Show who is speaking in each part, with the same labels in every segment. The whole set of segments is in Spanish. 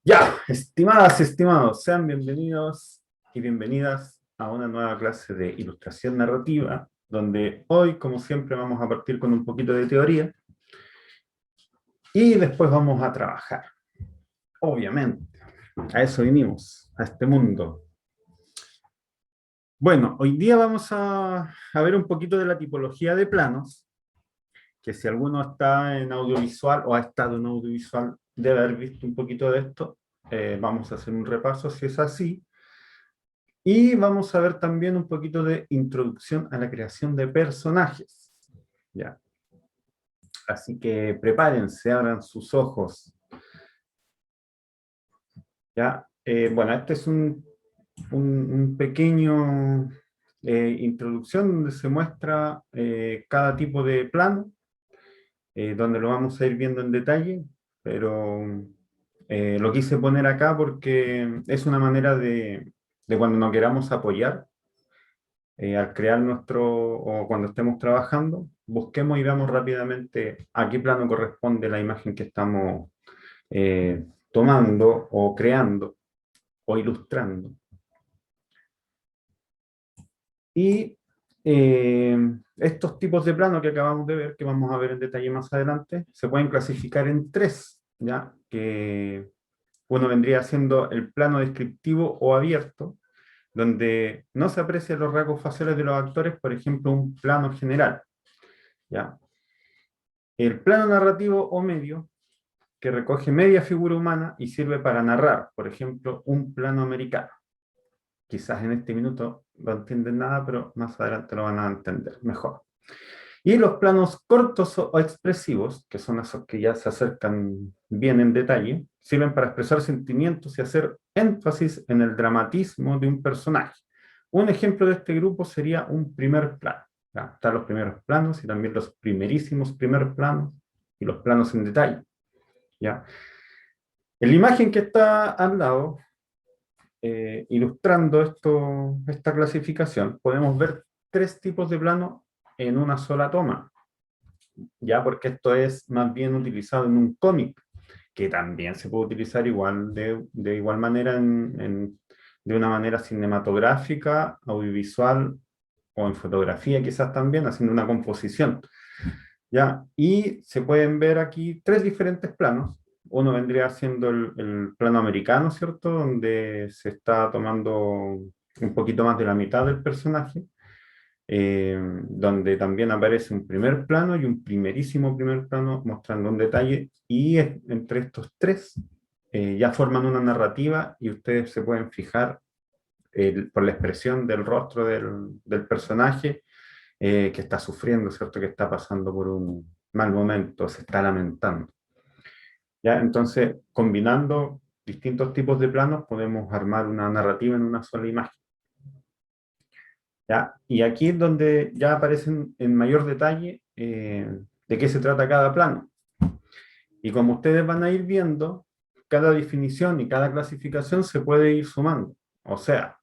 Speaker 1: Ya, estimadas, estimados, sean bienvenidos y bienvenidas a una nueva clase de ilustración narrativa, donde hoy, como siempre, vamos a partir con un poquito de teoría y después vamos a trabajar. Obviamente, a eso vinimos, a este mundo. Bueno, hoy día vamos a ver un poquito de la tipología de planos, que si alguno está en audiovisual o ha estado en audiovisual, debe haber visto un poquito de esto. Vamos a hacer un repaso si es así. Y vamos a ver también un poquito de introducción a la creación de personajes. ¿Ya? Así que prepárense, abran sus ojos. ¿Ya? Bueno, este es un pequeño introducción donde se muestra cada tipo de plano, donde lo vamos a ir viendo en detalle, pero lo quise poner acá porque es una manera de cuando nos queramos apoyar al crear o cuando estemos trabajando, busquemos y veamos rápidamente a qué plano corresponde la imagen que estamos tomando o creando o ilustrando. Y estos tipos de plano que acabamos de ver, que vamos a ver en detalle más adelante, se pueden clasificar en tres, ¿ya? Que uno vendría siendo el plano descriptivo o abierto, donde no se aprecian los rasgos faciales de los actores, por ejemplo, un plano general. ¿Ya? El plano narrativo o medio, que recoge media figura humana y sirve para narrar, por ejemplo, un plano americano. Quizás en este minuto no entienden nada, pero más adelante lo van a entender mejor. Y los planos cortos o expresivos, que son esos que ya se acercan bien en detalle, sirven para expresar sentimientos y hacer énfasis en el dramatismo de un personaje. Un ejemplo de este grupo sería un primer plano. ¿Ya? Están los primeros planos y también los primerísimos primeros planos y los planos en detalle. ¿Ya? En la imagen que está al lado, ilustrando esta clasificación, podemos ver tres tipos de plano en una sola toma. Ya porque esto es más bien utilizado en un cómic, que también se puede utilizar de igual manera de una manera cinematográfica, audiovisual o en fotografía quizás también, haciendo una composición. ¿Ya? Y se pueden ver aquí tres diferentes planos. Uno vendría siendo el plano americano, ¿cierto? Donde se está tomando un poquito más de la mitad del personaje, donde también aparece un primer plano y un primerísimo primer plano mostrando un detalle, y entre estos tres ya forman una narrativa y ustedes se pueden fijar por la expresión del rostro del personaje que está sufriendo, ¿cierto? Que está pasando por un mal momento, se está lamentando. ¿Ya? Entonces, combinando distintos tipos de planos, podemos armar una narrativa en una sola imagen. ¿Ya? Y aquí es donde ya aparecen en mayor detalle de qué se trata cada plano. Y como ustedes van a ir viendo, cada definición y cada clasificación se puede ir sumando. O sea,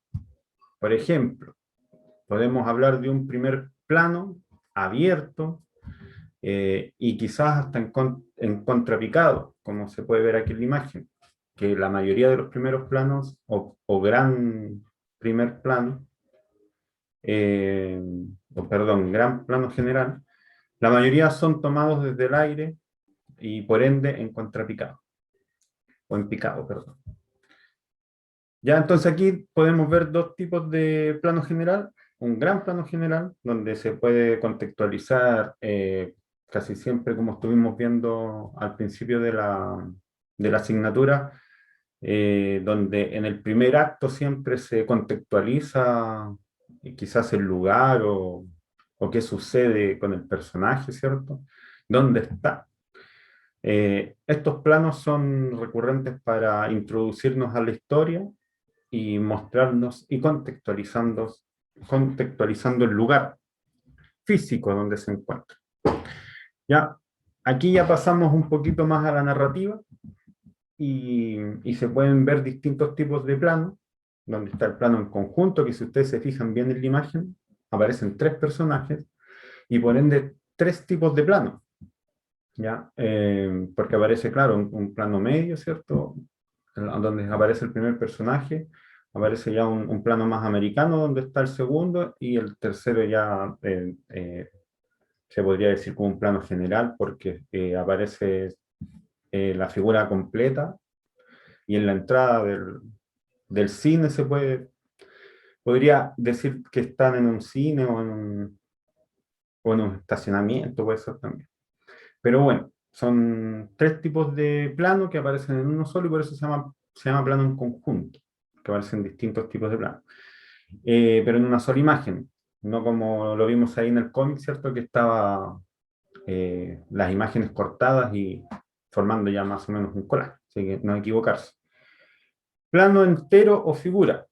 Speaker 1: por ejemplo, podemos hablar de un primer plano abierto y quizás hasta en contrapicado, como se puede ver aquí en la imagen, que la mayoría de los primeros planos o gran primer plano, eh, o perdón, gran plano general, la mayoría son tomados desde el aire y por ende en contrapicado, o en picado, perdón. Ya, entonces aquí podemos ver dos tipos de plano general, un gran plano general, donde se puede contextualizar casi siempre, como estuvimos viendo al principio de la asignatura, donde en el primer acto siempre se contextualiza quizás el lugar o qué sucede con el personaje, ¿cierto? ¿Dónde está? Estos planos son recurrentes para introducirnos a la historia y mostrarnos y contextualizando el lugar físico donde se encuentra. Ya, aquí ya pasamos un poquito más a la narrativa y se pueden ver distintos tipos de planos, donde está el plano en conjunto, que si ustedes se fijan bien en la imagen, aparecen tres personajes y por ende tres tipos de planos. ¿Ya? Porque aparece, claro, un plano medio, ¿cierto? donde aparece el primer personaje, aparece ya un plano más americano donde está el segundo, y el tercero ya se podría decir como un plano general porque aparece la figura completa, y en la entrada del cine podría decir que están en un cine o en un estacionamiento, puede ser también. Pero bueno, son tres tipos de plano que aparecen en uno solo y por eso se llama plano en conjunto, que aparecen distintos tipos de plano. Pero en una sola imagen, no como lo vimos ahí en el cómic, ¿cierto? Que estaba las imágenes cortadas y formando ya más o menos un collage, así que no equivocarse. Plano entero o figura.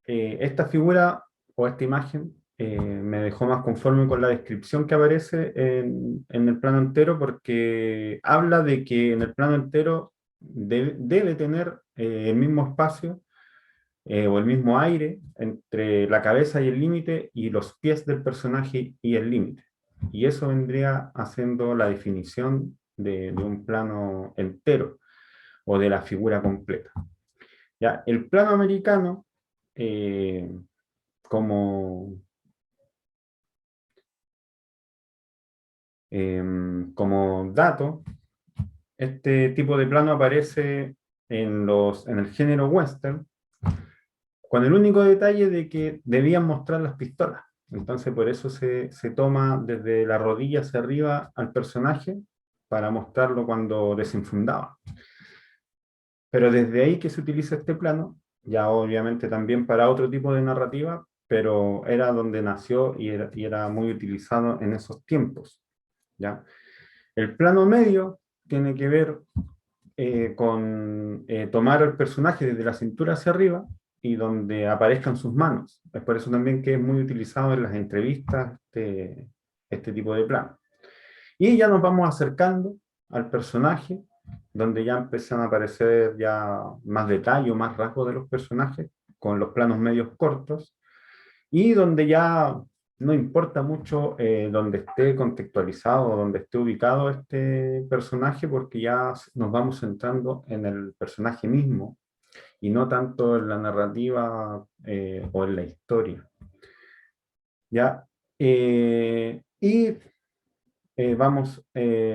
Speaker 1: Esta figura o esta imagen me dejó más conforme con la descripción que aparece en el plano entero, porque habla de que en el plano entero debe tener el mismo espacio o el mismo aire entre la cabeza y el límite y los pies del personaje y el límite. Y eso vendría haciendo la definición de un plano entero o de la figura completa. Ya, el plano americano, eh, como, como dato, este tipo de plano aparece en el género western, con el único detalle de que debían mostrar las pistolas. Entonces por eso se toma desde la rodilla hacia arriba al personaje para mostrarlo cuando desenfundaba. Pero desde ahí que se utiliza este plano, ya obviamente también para otro tipo de narrativa, pero era donde nació y era muy utilizado en esos tiempos. ¿Ya? El plano medio tiene que ver con tomar al personaje desde la cintura hacia arriba y donde aparezcan sus manos. Es por eso también que es muy utilizado en las entrevistas este tipo de plano. Y ya nos vamos acercando al personaje, donde ya empiezan a aparecer ya más detalle o más rasgos de los personajes, con los planos medios cortos, y donde ya no importa mucho donde esté contextualizado o donde esté ubicado este personaje, porque ya nos vamos centrando en el personaje mismo y no tanto en la narrativa o en la historia. ¿Ya? Y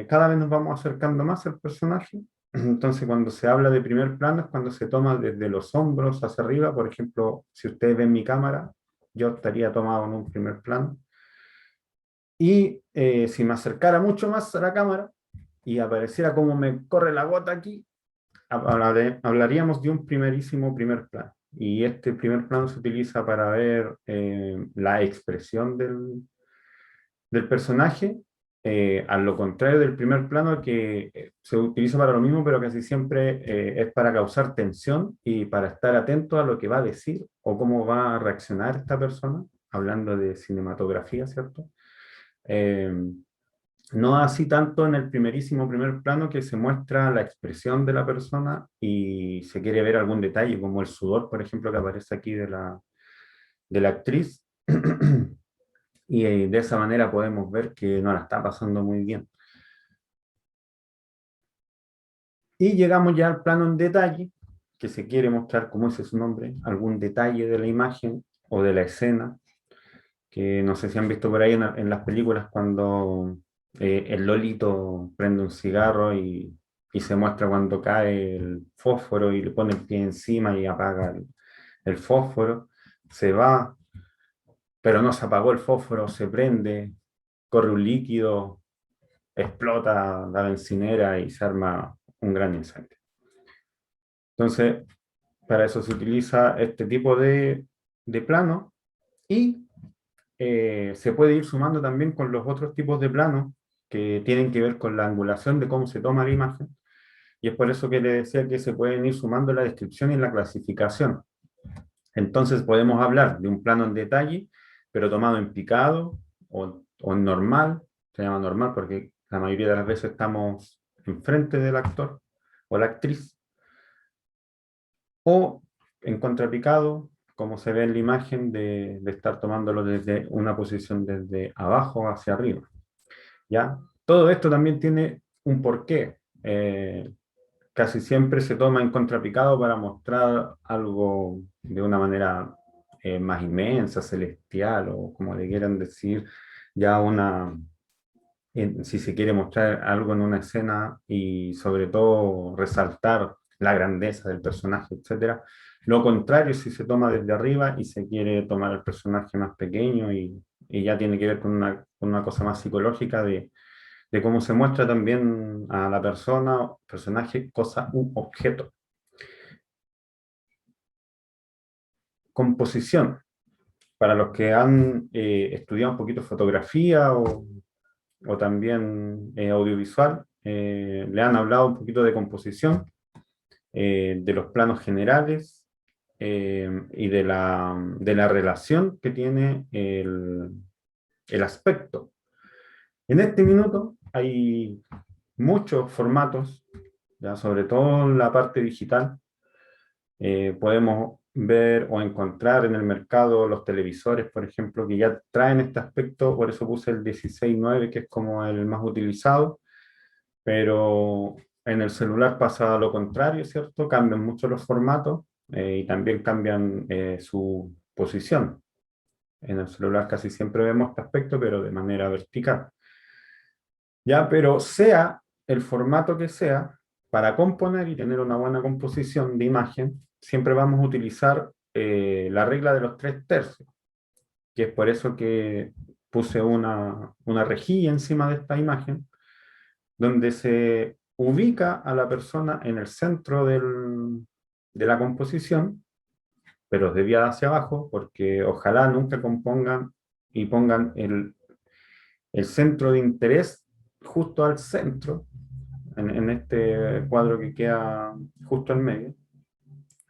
Speaker 1: cada vez nos vamos acercando más al personaje. Entonces, cuando se habla de primer plano es cuando se toma desde los hombros hacia arriba. Por ejemplo, si ustedes ven mi cámara, yo estaría tomado en un primer plano. Y si me acercara mucho más a la cámara y apareciera como me corre la gota aquí, hablaríamos de un primerísimo primer plano. Y este primer plano se utiliza para ver la expresión del personaje, a lo contrario del primer plano que se utiliza para lo mismo, pero casi siempre es para causar tensión y para estar atento a lo que va a decir o cómo va a reaccionar esta persona, hablando de cinematografía, ¿cierto? Eh, no así tanto en el primerísimo primer plano que se muestra la expresión de la persona y se quiere ver algún detalle, como el sudor, por ejemplo, que aparece aquí de la actriz. Y de esa manera podemos ver que no la está pasando muy bien. Y llegamos ya al plano en detalle, que se quiere mostrar, como dice su nombre, algún detalle de la imagen o de la escena, que no sé si han visto por ahí en las películas cuando el lolito prende un cigarro y se muestra cuando cae el fósforo y le pone el pie encima y apaga el fósforo, se va, pero no se apagó el fósforo, se prende, corre un líquido, explota la bencinera y se arma un gran incendio. Entonces, para eso se utiliza este tipo de plano y se puede ir sumando también con los otros tipos de planos que tienen que ver con la angulación de cómo se toma la imagen, y es por eso que le decía que se pueden ir sumando la descripción y la clasificación. Entonces podemos hablar de un plano en detalle, pero tomado en picado o en normal, se llama normal porque la mayoría de las veces estamos enfrente del actor o la actriz, o en contrapicado, como se ve en la imagen de estar tomándolo desde una posición desde abajo hacia arriba. ¿Ya? Todo esto también tiene un porqué. casi siempre se toma en contrapicado para mostrar algo de una manera más inmensa, celestial, o como le quieran decir, ya si se quiere mostrar algo en una escena y sobre todo resaltar la grandeza del personaje, etcétera. Lo contrario, si se toma desde arriba y se quiere tomar el personaje más pequeño y ya tiene que ver con una cosa más psicológica de cómo se muestra también a la persona, personaje, cosa u objeto. Composición. Para los que han estudiado un poquito fotografía o también audiovisual, le han hablado un poquito de composición, de los planos generales y de la relación que tiene el aspecto. En este minuto hay muchos formatos, ya sobre todo en la parte digital. Podemos ver o encontrar en el mercado los televisores, por ejemplo, que ya traen este aspecto, por eso puse el 16:9, que es como el más utilizado, pero en el celular pasa lo contrario, ¿cierto? Cambian mucho los formatos y también cambian su posición. En el celular casi siempre vemos este aspecto, pero de manera vertical. Ya, pero sea el formato que sea, para componer y tener una buena composición de imagen, siempre vamos a utilizar la regla de los 3/3, que es por eso que puse una rejilla encima de esta imagen, donde se ubica a la persona en el centro de la composición, pero desviada hacia abajo, porque ojalá nunca compongan y pongan el centro de interés justo al centro, en este cuadro que queda justo en medio.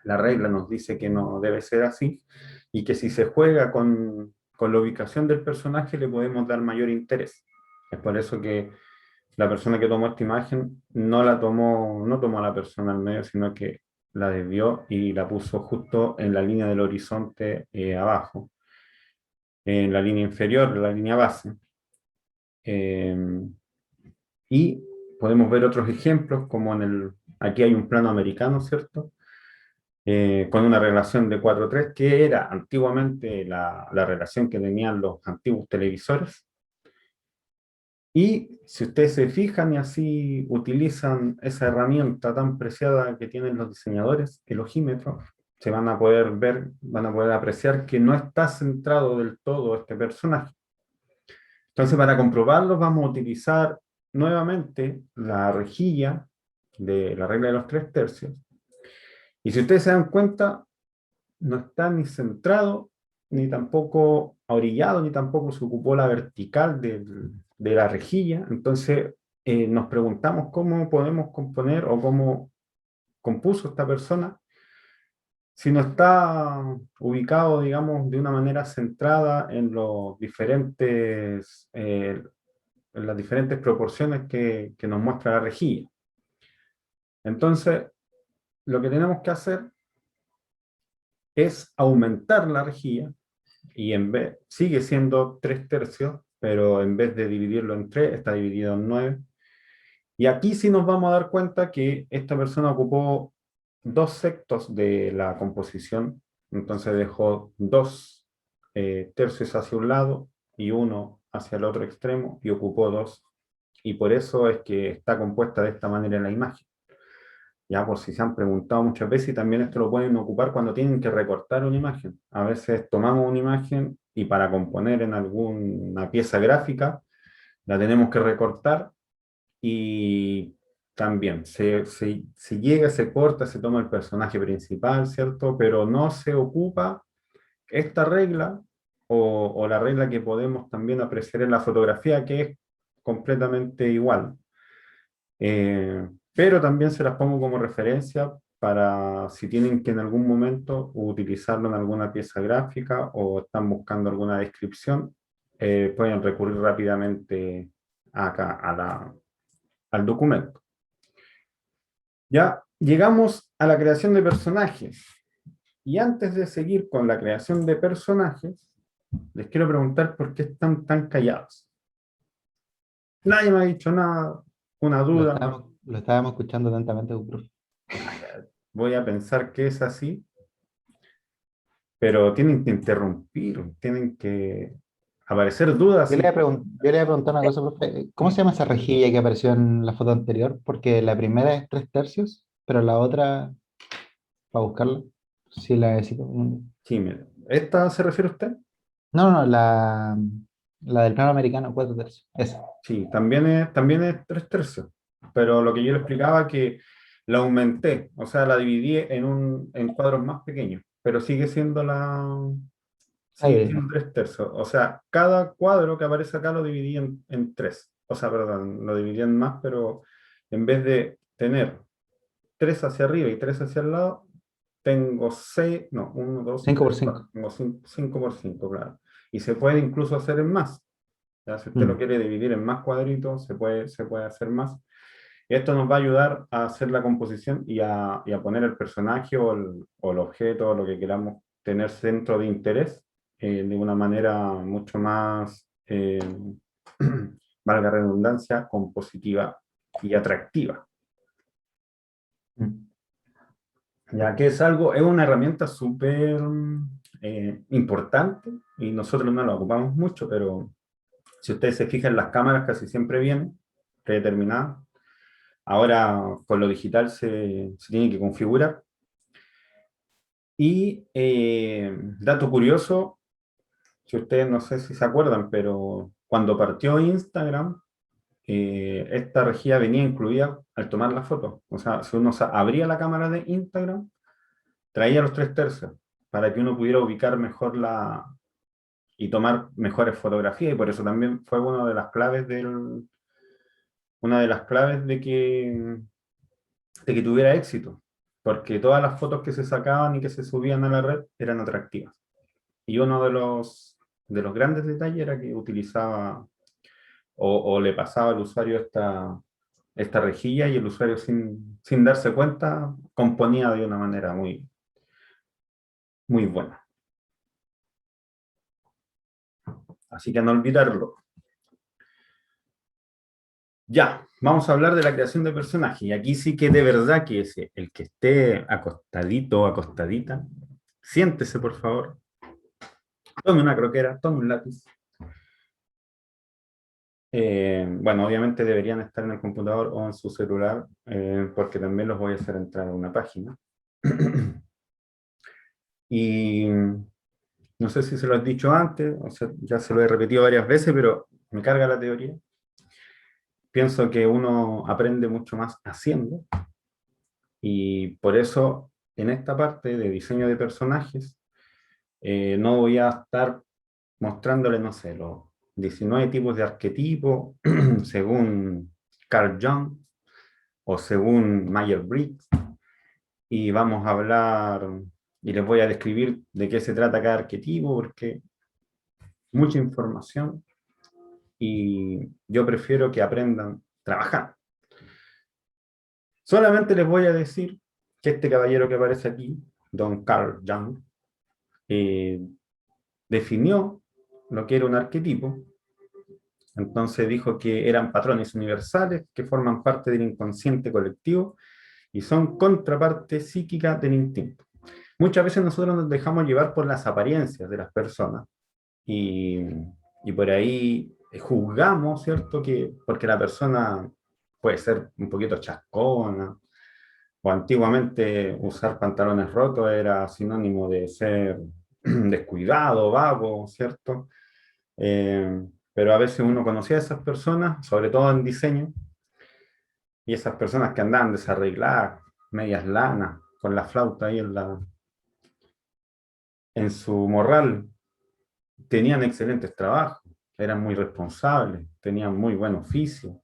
Speaker 1: La regla nos dice que no debe ser así y que si se juega con la ubicación del personaje le podemos dar mayor interés. Es por eso que la persona que tomó esta imagen no tomó a la persona al medio, sino que la desvió y la puso justo en la línea del horizonte abajo, en la línea inferior, la línea base. Y podemos ver otros ejemplos, como aquí hay un plano americano, ¿cierto? Con una relación de 4:3, que era antiguamente la relación que tenían los antiguos televisores. Y si ustedes se fijan y así utilizan esa herramienta tan preciada que tienen los diseñadores, el ojímetro, se van a poder ver, van a poder apreciar que no está centrado del todo este personaje. Entonces, para comprobarlo, vamos a utilizar nuevamente la rejilla de la regla de los 3/3. Y si ustedes se dan cuenta, no está ni centrado, ni tampoco orillado, ni tampoco se ocupó la vertical de la rejilla. Entonces, nos preguntamos cómo podemos componer o cómo compuso esta persona si no está ubicado, digamos, de una manera centrada en las diferentes proporciones que nos muestra la rejilla. Entonces, lo que tenemos que hacer es aumentar la rejilla y sigue siendo 3/3, pero en vez de dividirlo en 3, está dividido en 9. Y aquí sí nos vamos a dar cuenta que esta persona ocupó 2/6 de la composición, entonces dejó 2/3 hacia un lado y 1 hacia el otro extremo y ocupó 2. Y por eso es que está compuesta de esta manera la imagen. Ya por si se han preguntado muchas veces, y también esto lo pueden ocupar cuando tienen que recortar una imagen. A veces tomamos una imagen y para componer en alguna pieza gráfica la tenemos que recortar y también se llega, se corta, se toma el personaje principal, ¿cierto? Pero no se ocupa esta regla o la regla que podemos también apreciar en la fotografía, que es completamente igual. Pero también se las pongo como referencia para si tienen que en algún momento utilizarlo en alguna pieza gráfica o están buscando alguna descripción, pueden recurrir rápidamente acá al documento. Ya llegamos a la creación de personajes. Y antes de seguir con la creación de personajes, les quiero preguntar por qué están tan callados. Nadie me ha dicho nada, una duda.
Speaker 2: Lo estábamos escuchando atentamente, profe.
Speaker 1: voy a pensar que es así, pero tienen que interrumpir, tienen que aparecer dudas. Y,
Speaker 2: Yo le voy a preguntar una cosa, profe. ¿Cómo se llama esa rejilla que apareció en la foto anterior? Porque la primera es 3/3, pero la otra, para buscarla, si la necesito.
Speaker 1: sí, mire, ¿esta se refiere a usted?
Speaker 2: No, no, no, la del plano americano, 4/3. Esa.
Speaker 1: Sí, también es 3/3, pero lo que yo le explicaba que la aumenté, o sea, la dividí en cuadros más pequeños, pero
Speaker 2: Ahí
Speaker 1: sigue
Speaker 2: viene.
Speaker 1: siendo 3/3. O sea, cada cuadro que aparece acá lo dividí en tres. O sea, perdón, lo dividí en más, pero en vez de tener tres hacia arriba y tres hacia el lado, tengo seis, no, uno, dos,
Speaker 2: 5
Speaker 1: tres,
Speaker 2: por
Speaker 1: cuatro,
Speaker 2: 5.
Speaker 1: tengo cinco por cinco, claro. Y se puede incluso hacer en más. Ya, si usted lo
Speaker 2: Mm.
Speaker 1: quiere dividir en más cuadritos, se puede hacer más. Y esto nos va a ayudar a hacer la composición y a poner el personaje o el objeto o lo que queramos tener centro de interés de una manera mucho más, valga la redundancia, compositiva y atractiva.
Speaker 2: Mm.
Speaker 1: Ya que es una herramienta súper importante y nosotros no la ocupamos mucho, pero si ustedes se fijan, las cámaras casi siempre vienen predeterminadas. Ahora con lo digital se tiene que configurar. Y dato curioso, si ustedes no sé si se acuerdan, pero cuando partió Instagram, esta rejilla venía incluida al tomar la foto. O sea, si uno abría la cámara de Instagram, traía los 3/3 para que uno pudiera ubicar mejor y tomar mejores fotografías. Y por eso también fue una de las claves de que tuviera éxito, porque todas las fotos que se sacaban y que se subían a la red eran atractivas. Y uno de los grandes detalles era que utilizaba o le pasaba al usuario esta rejilla y el usuario sin darse cuenta componía de una manera muy, muy buena. Así que no olvidarlo. Ya, vamos a hablar de la creación de personajes. Y aquí sí que de verdad que el que esté acostadito o acostadita, siéntese por favor, tome una croquera, tome un lápiz. Bueno, obviamente deberían estar en el computador o en su celular, porque también los voy a hacer entrar a una página. Y no sé si se lo he dicho antes, o sea, ya se lo he repetido varias veces, pero me carga la teoría. Pienso que uno aprende mucho más haciendo, y por eso en esta parte de diseño de personajes, no voy a estar mostrándole, no sé, los 19 tipos de arquetipos según Carl Jung o según Myers-Briggs, y vamos a hablar y les voy a describir de qué se trata cada arquetipo, porque mucha información y yo prefiero que aprendan trabajando. Solamente les voy a decir que este caballero que aparece aquí, Don Carl Jung, eh, definió lo que era un arquetipo. Entonces dijo que eran patrones universales que forman parte del inconsciente colectivo y son contraparte psíquica del instinto. Muchas veces nosotros nos dejamos llevar por las apariencias de las personas y, y por ahí juzgamos, ¿cierto? Porque la persona puede ser un poquito chascona, o antiguamente usar pantalones rotos era sinónimo de ser descuidado, vago, ¿cierto? Pero a veces uno conocía a esas personas, sobre todo en diseño, y esas personas que andaban desarregladas, medias lanas, con la flauta ahí en su morral, tenían excelentes trabajos, eran muy responsables, tenían muy buen oficio.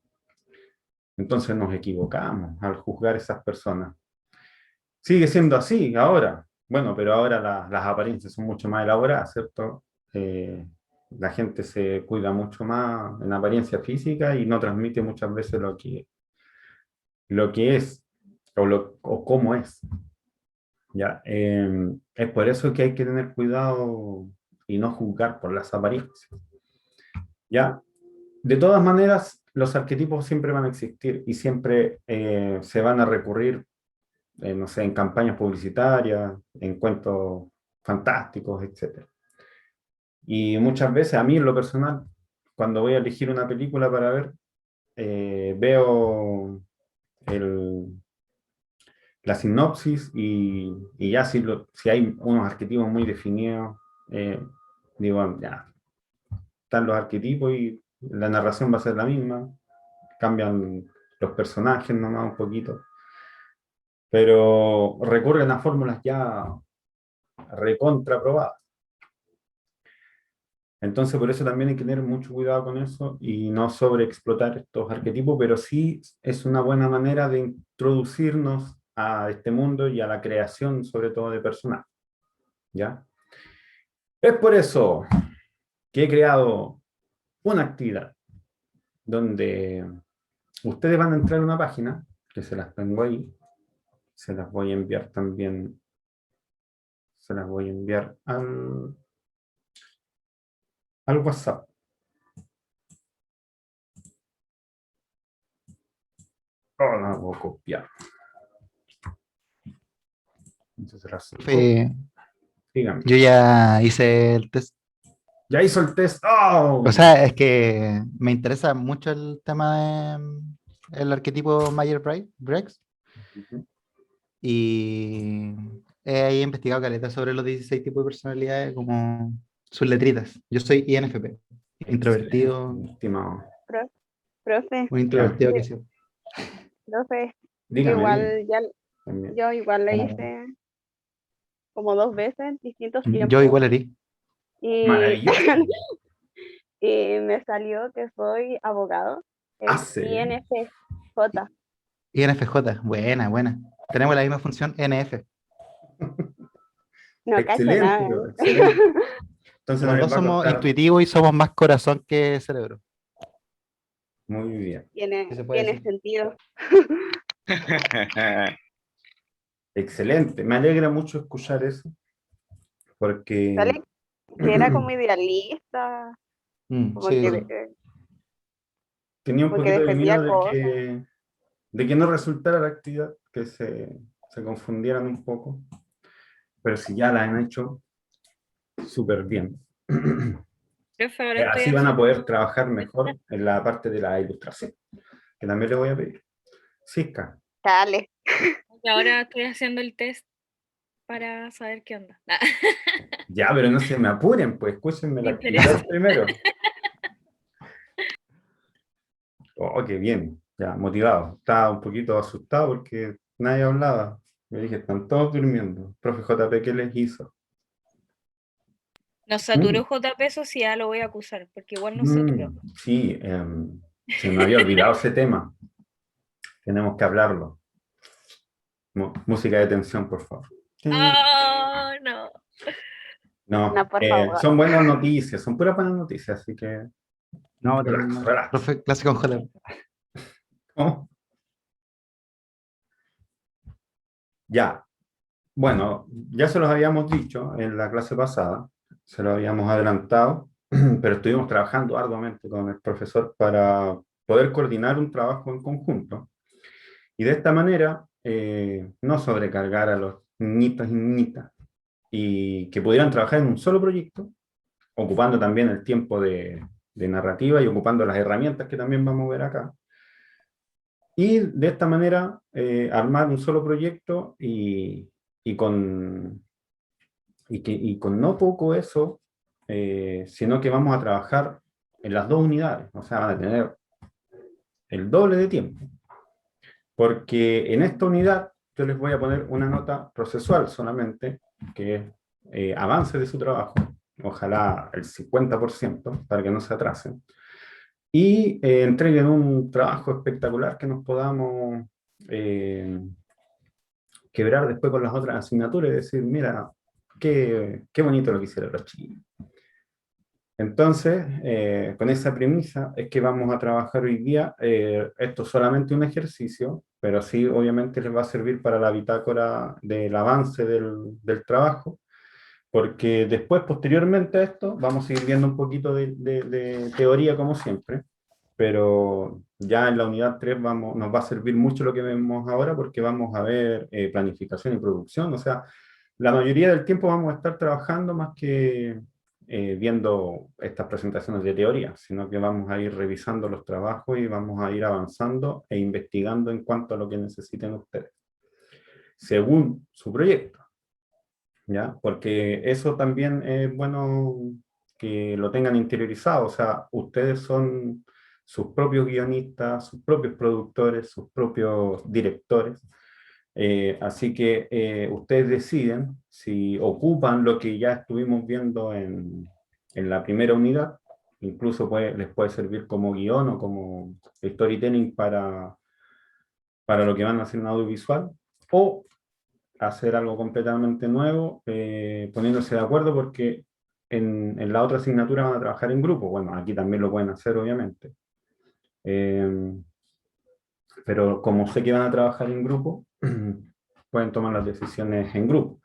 Speaker 1: Entonces nos equivocamos al juzgar a esas personas. Sigue siendo así ahora. Bueno, pero ahora las apariencias son mucho más elaboradas, ¿cierto? La gente se cuida mucho más en apariencia física y no transmite muchas veces lo que es o cómo es. ¿Ya? Es por eso que hay que tener cuidado y no juzgar por las apariencias. ¿Ya? De todas maneras, los arquetipos siempre van a existir y siempre se van a recurrir no sé, en campañas publicitarias, en cuentos fantásticos, etc. Y muchas veces a mí en lo personal, cuando voy a elegir una película para ver, veo el, la sinopsis y ya si hay unos arquetipos muy definidos, eh, digo, ya, están los arquetipos y la narración va a ser la misma, cambian los personajes nomás un poquito, pero recurren a fórmulas ya recontra probadas. Entonces, por eso también hay que tener mucho cuidado con eso y no sobreexplotar estos arquetipos, pero sí es una buena manera de introducirnos a este mundo y a la creación, sobre todo de personajes, ¿ya? Es por eso que he creado una actividad donde ustedes van a entrar a una página, que se las tengo ahí, se las voy a enviar también, se las voy a enviar al WhatsApp. Oh, no lo puedo copiar. Entonces las
Speaker 2: Profe,
Speaker 1: díganme.
Speaker 2: yo ya hice el test.
Speaker 1: Ya hizo el test. ¡Oh!
Speaker 2: O sea, es que me interesa mucho el tema de el arquetipo Myers-Briggs
Speaker 1: Ujú.
Speaker 2: y he investigado caleta sobre los 16 tipos de personalidades como sus letritas. Yo soy INFP,
Speaker 1: Excelente,
Speaker 2: introvertido,
Speaker 1: estimado.
Speaker 3: Pro- Profe,
Speaker 2: un
Speaker 1: Dígame,
Speaker 2: introvertido que
Speaker 3: yo-
Speaker 2: sí.
Speaker 3: profe, yo
Speaker 1: dígame, dígame.
Speaker 3: igual ya,
Speaker 1: También.
Speaker 3: yo igual le hice como 2 veces, distintos
Speaker 2: Yo
Speaker 3: tiempos,
Speaker 2: igual haría.
Speaker 3: y,
Speaker 1: Maravilloso.
Speaker 3: y me salió que soy abogado, el
Speaker 1: Hace.
Speaker 3: INFJ.
Speaker 2: INFJ, buena, buena. Tenemos la misma función NF.
Speaker 3: No cacho
Speaker 1: Excelente,
Speaker 3: nada.
Speaker 1: bro, excelente. Entonces no
Speaker 2: Los
Speaker 1: les
Speaker 2: dos
Speaker 1: va a
Speaker 2: somos
Speaker 1: costar.
Speaker 2: intuitivos y somos más corazón que cerebro.
Speaker 1: Muy bien.
Speaker 2: ¿Qué se
Speaker 3: Tiene,
Speaker 2: puede
Speaker 3: tiene
Speaker 2: decir?
Speaker 3: sentido.
Speaker 1: Excelente. Me alegra mucho escuchar eso, porque
Speaker 3: Sale que era como idealista, como
Speaker 2: Sí,
Speaker 3: que,
Speaker 2: sí.
Speaker 1: tenía un
Speaker 3: como que
Speaker 1: poquito de
Speaker 3: defendía
Speaker 1: miedo
Speaker 3: cosas.
Speaker 1: de que no resultara la actividad, que se confundieran un poco, pero si ya la han hecho, súper bien.
Speaker 4: Profe, ahora estoy
Speaker 1: Así van a poder
Speaker 4: haciendo,
Speaker 1: trabajar mejor en la parte de la ilustración, que también le voy a pedir. Cisca,
Speaker 3: Dale.
Speaker 4: ahora estoy haciendo el test para saber qué onda.
Speaker 1: ya, pero no se me apuren, pues escúchenme la
Speaker 4: Me interesa.
Speaker 1: actividad primero. Oh, qué bien, ya, motivado. Estaba un poquito asustado porque nadie hablaba. Me dije, están todos durmiendo. Profe JP, ¿qué les hizo?
Speaker 4: Nos
Speaker 1: Mm,
Speaker 4: saturó JP, eso sí, ya lo voy a acusar, porque igual nos saturó.
Speaker 1: sí, se me había olvidado ese tema. Tenemos que hablarlo. Música de tensión, por favor.
Speaker 4: ¡Oh, no!
Speaker 1: No,
Speaker 3: No, por favor.
Speaker 1: son buenas noticias, son puras buenas noticias, así que
Speaker 2: No,
Speaker 1: relax,
Speaker 2: no.
Speaker 1: relax.
Speaker 2: Profe, clase con J.
Speaker 1: ¿Cómo? Ya, bueno, ya se los habíamos dicho en la clase pasada, se lo habíamos adelantado, pero estuvimos trabajando arduamente con el profesor para poder coordinar un trabajo en conjunto y de esta manera no sobrecargar a los niñitos y niñitas y que pudieran trabajar en un solo proyecto, ocupando también el tiempo de narrativa y ocupando las herramientas que también vamos a ver acá. Y de esta manera armar un solo proyecto y con, y con no poco eso, sino que vamos a trabajar en las dos unidades, o sea, van a tener el doble de tiempo. Porque en esta unidad yo les voy a poner una nota procesual solamente, que es avance de su trabajo, ojalá el 50% para que no se atrasen, y entreguen un trabajo espectacular que nos podamos quebrar después con las otras asignaturas y decir, mira, qué bonito lo que hicieron los chinos. Entonces, con esa premisa es que vamos a trabajar hoy día. Esto es solamente un ejercicio, pero sí obviamente les va a servir para la bitácora del avance del trabajo, porque después, posteriormente a esto, vamos a ir viendo un poquito de teoría como siempre, pero ya en la unidad 3 nos va a servir mucho lo que vemos ahora porque vamos a ver planificación y producción. O sea, la mayoría del tiempo vamos a estar trabajando más que viendo estas presentaciones de teoría, sino que vamos a ir revisando los trabajos y vamos a ir avanzando e investigando en cuanto a lo que necesiten ustedes, según su proyecto, ¿ya? Porque eso también es bueno que lo tengan interiorizado, o sea, ustedes son sus propios guionistas, sus propios productores, sus propios directores, así que ustedes deciden si ocupan lo que ya estuvimos viendo en la primera unidad, incluso les puede servir como guión o como storytelling para lo que van a hacer en audiovisual, o hacer algo completamente nuevo, poniéndose de acuerdo porque en la otra asignatura van a trabajar en grupo. Bueno, aquí también lo pueden hacer, obviamente. Pero como sé que van a trabajar en grupo, pueden tomar las decisiones en grupo.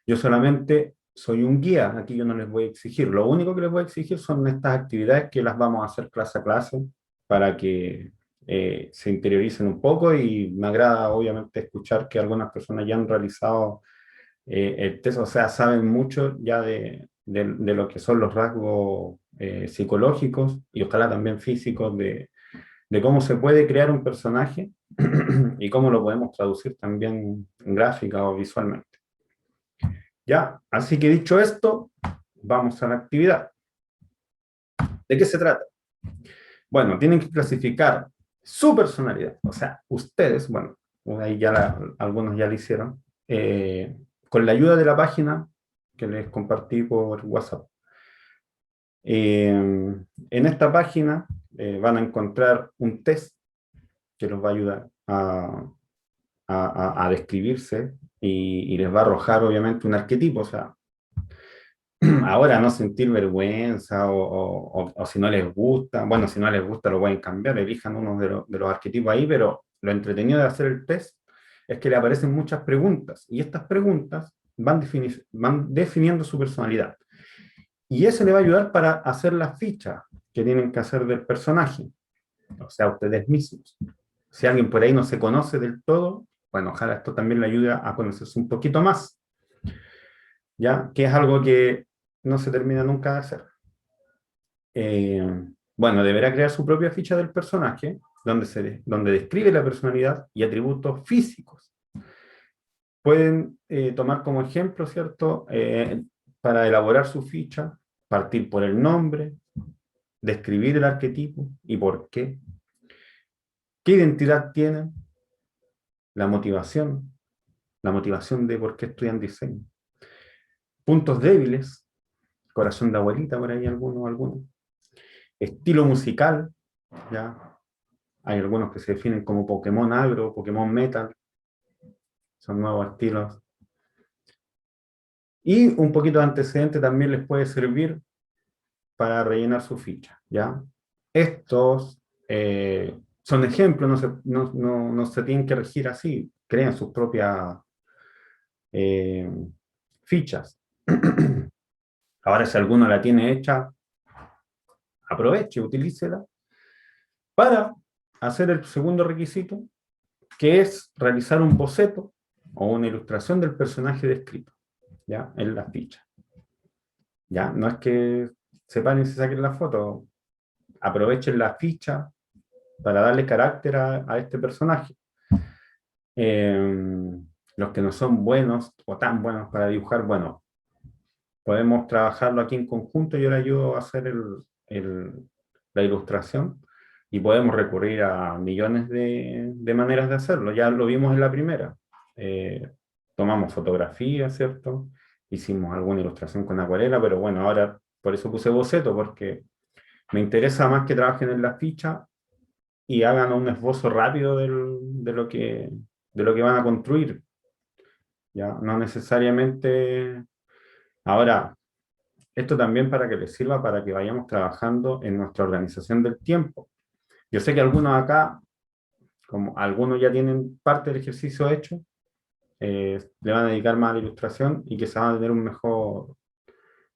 Speaker 1: Yo solamente soy un guía, aquí yo no les voy a exigir. Lo único que les voy a exigir son estas actividades que las vamos a hacer clase a clase para que se interioricen un poco, y me agrada obviamente escuchar que algunas personas ya han realizado el test, o sea, saben mucho ya de lo que son los rasgos psicológicos y ojalá también físicos de cómo se puede crear un personaje y cómo lo podemos traducir también en gráfica o visualmente. Ya, así que dicho esto, vamos a la actividad. ¿De qué se trata? Bueno, tienen que clasificar su personalidad, o sea, ustedes, bueno, ahí ya algunos ya lo hicieron, con la ayuda de la página que les compartí por WhatsApp. En esta página van a encontrar un test que los va a ayudar a describirse y les va a arrojar obviamente un arquetipo, o sea, ahora no sentir vergüenza o si no les gusta, bueno, si no les gusta lo pueden cambiar, elijan uno de los arquetipos ahí, pero lo entretenido de hacer el test es que le aparecen muchas preguntas y estas preguntas van definiendo su personalidad. Y eso le va a ayudar para hacer la ficha que tienen que hacer del personaje, o sea, ustedes mismos. Si alguien por ahí no se conoce del todo, bueno, ojalá esto también le ayude a conocerse un poquito más, ¿ya? Que es algo que no se termina nunca de hacer. Bueno, deberá crear su propia ficha del personaje, donde describe la personalidad y atributos físicos. Pueden tomar como ejemplo, ¿cierto? Para elaborar su ficha, partir por el nombre, describir el arquetipo y por qué. ¿Qué identidad tienen? La motivación de por qué estudian diseño. Puntos débiles, corazón de abuelita, por ahí algunos. Estilo musical, ya. Hay algunos que se definen como Pokémon agro, Pokémon metal. Son nuevos estilos. Y un poquito de antecedente también les puede servir para rellenar su ficha, ¿ya? Estos son ejemplos, no se tienen que regir así, crean sus propias fichas. Ahora, si alguno la tiene hecha, aproveche, utilícela para hacer el segundo requisito, que es realizar un boceto o una ilustración del personaje descrito, ¿ya? En la ficha. ¿Ya? No es que se paren y se saquen la foto, aprovechen la ficha para darle carácter a este personaje. Los que no son buenos o tan buenos para dibujar, bueno, podemos trabajarlo aquí en conjunto, yo le ayudo a hacer la ilustración y podemos recurrir a millones de maneras de hacerlo. Ya lo vimos en la primera. Tomamos fotografías, ¿cierto? Hicimos alguna ilustración con acuarela, pero bueno, ahora por eso puse boceto, porque me interesa más que trabajen en la ficha y hagan un esbozo rápido de lo que van a construir. ¿Ya? No necesariamente... Ahora, esto también para que les sirva para que vayamos trabajando en nuestra organización del tiempo. Yo sé que algunos acá, como algunos ya tienen parte del ejercicio hecho, le van a dedicar más a la ilustración y quizás van a tener un mejor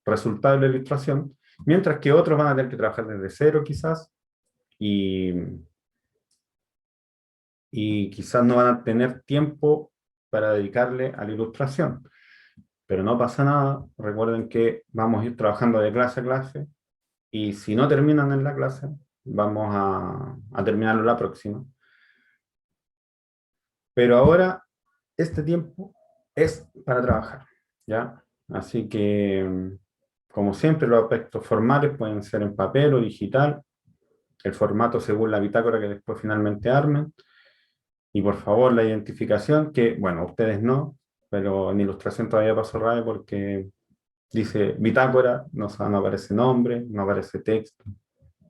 Speaker 1: resultado de la ilustración, mientras que otros van a tener que trabajar desde cero quizás, y, y quizás no van a tener tiempo para dedicarle a la ilustración. Pero no pasa nada, recuerden que vamos a ir trabajando de clase a clase y si no terminan en la clase, vamos a terminarlo la próxima. Pero ahora, este tiempo es para trabajar, ¿ya? Así que, como siempre, los aspectos formales pueden ser en papel o digital, el formato según la bitácora que después finalmente armen, y por favor la identificación, que, bueno, ustedes no, pero en ilustración todavía pasó RAE porque dice bitácora, no aparece nombre, no aparece texto,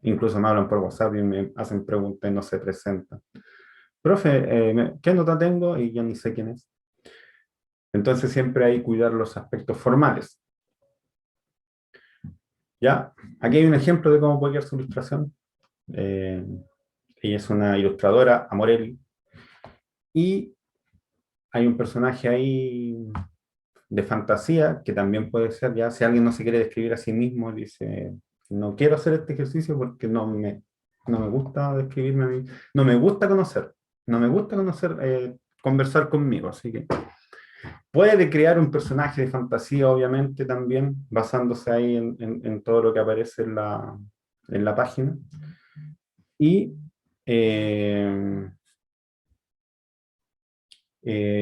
Speaker 1: incluso me hablan por WhatsApp y me hacen preguntas y no se presentan. Profe, ¿qué nota tengo? Y yo ni sé quién es. Entonces siempre hay que cuidar los aspectos formales. ¿Ya? Aquí hay un ejemplo de cómo puede quedar su ilustración. Ella es una ilustradora, Amorelli, y hay un personaje ahí de fantasía que también puede ser, ya si alguien no se quiere describir a sí mismo, dice, no quiero hacer este ejercicio porque no me gusta describirme a mí, no me gusta conocer, conversar conmigo, así que puede crear un personaje de fantasía, obviamente, también, basándose ahí en todo lo que aparece en la página. Y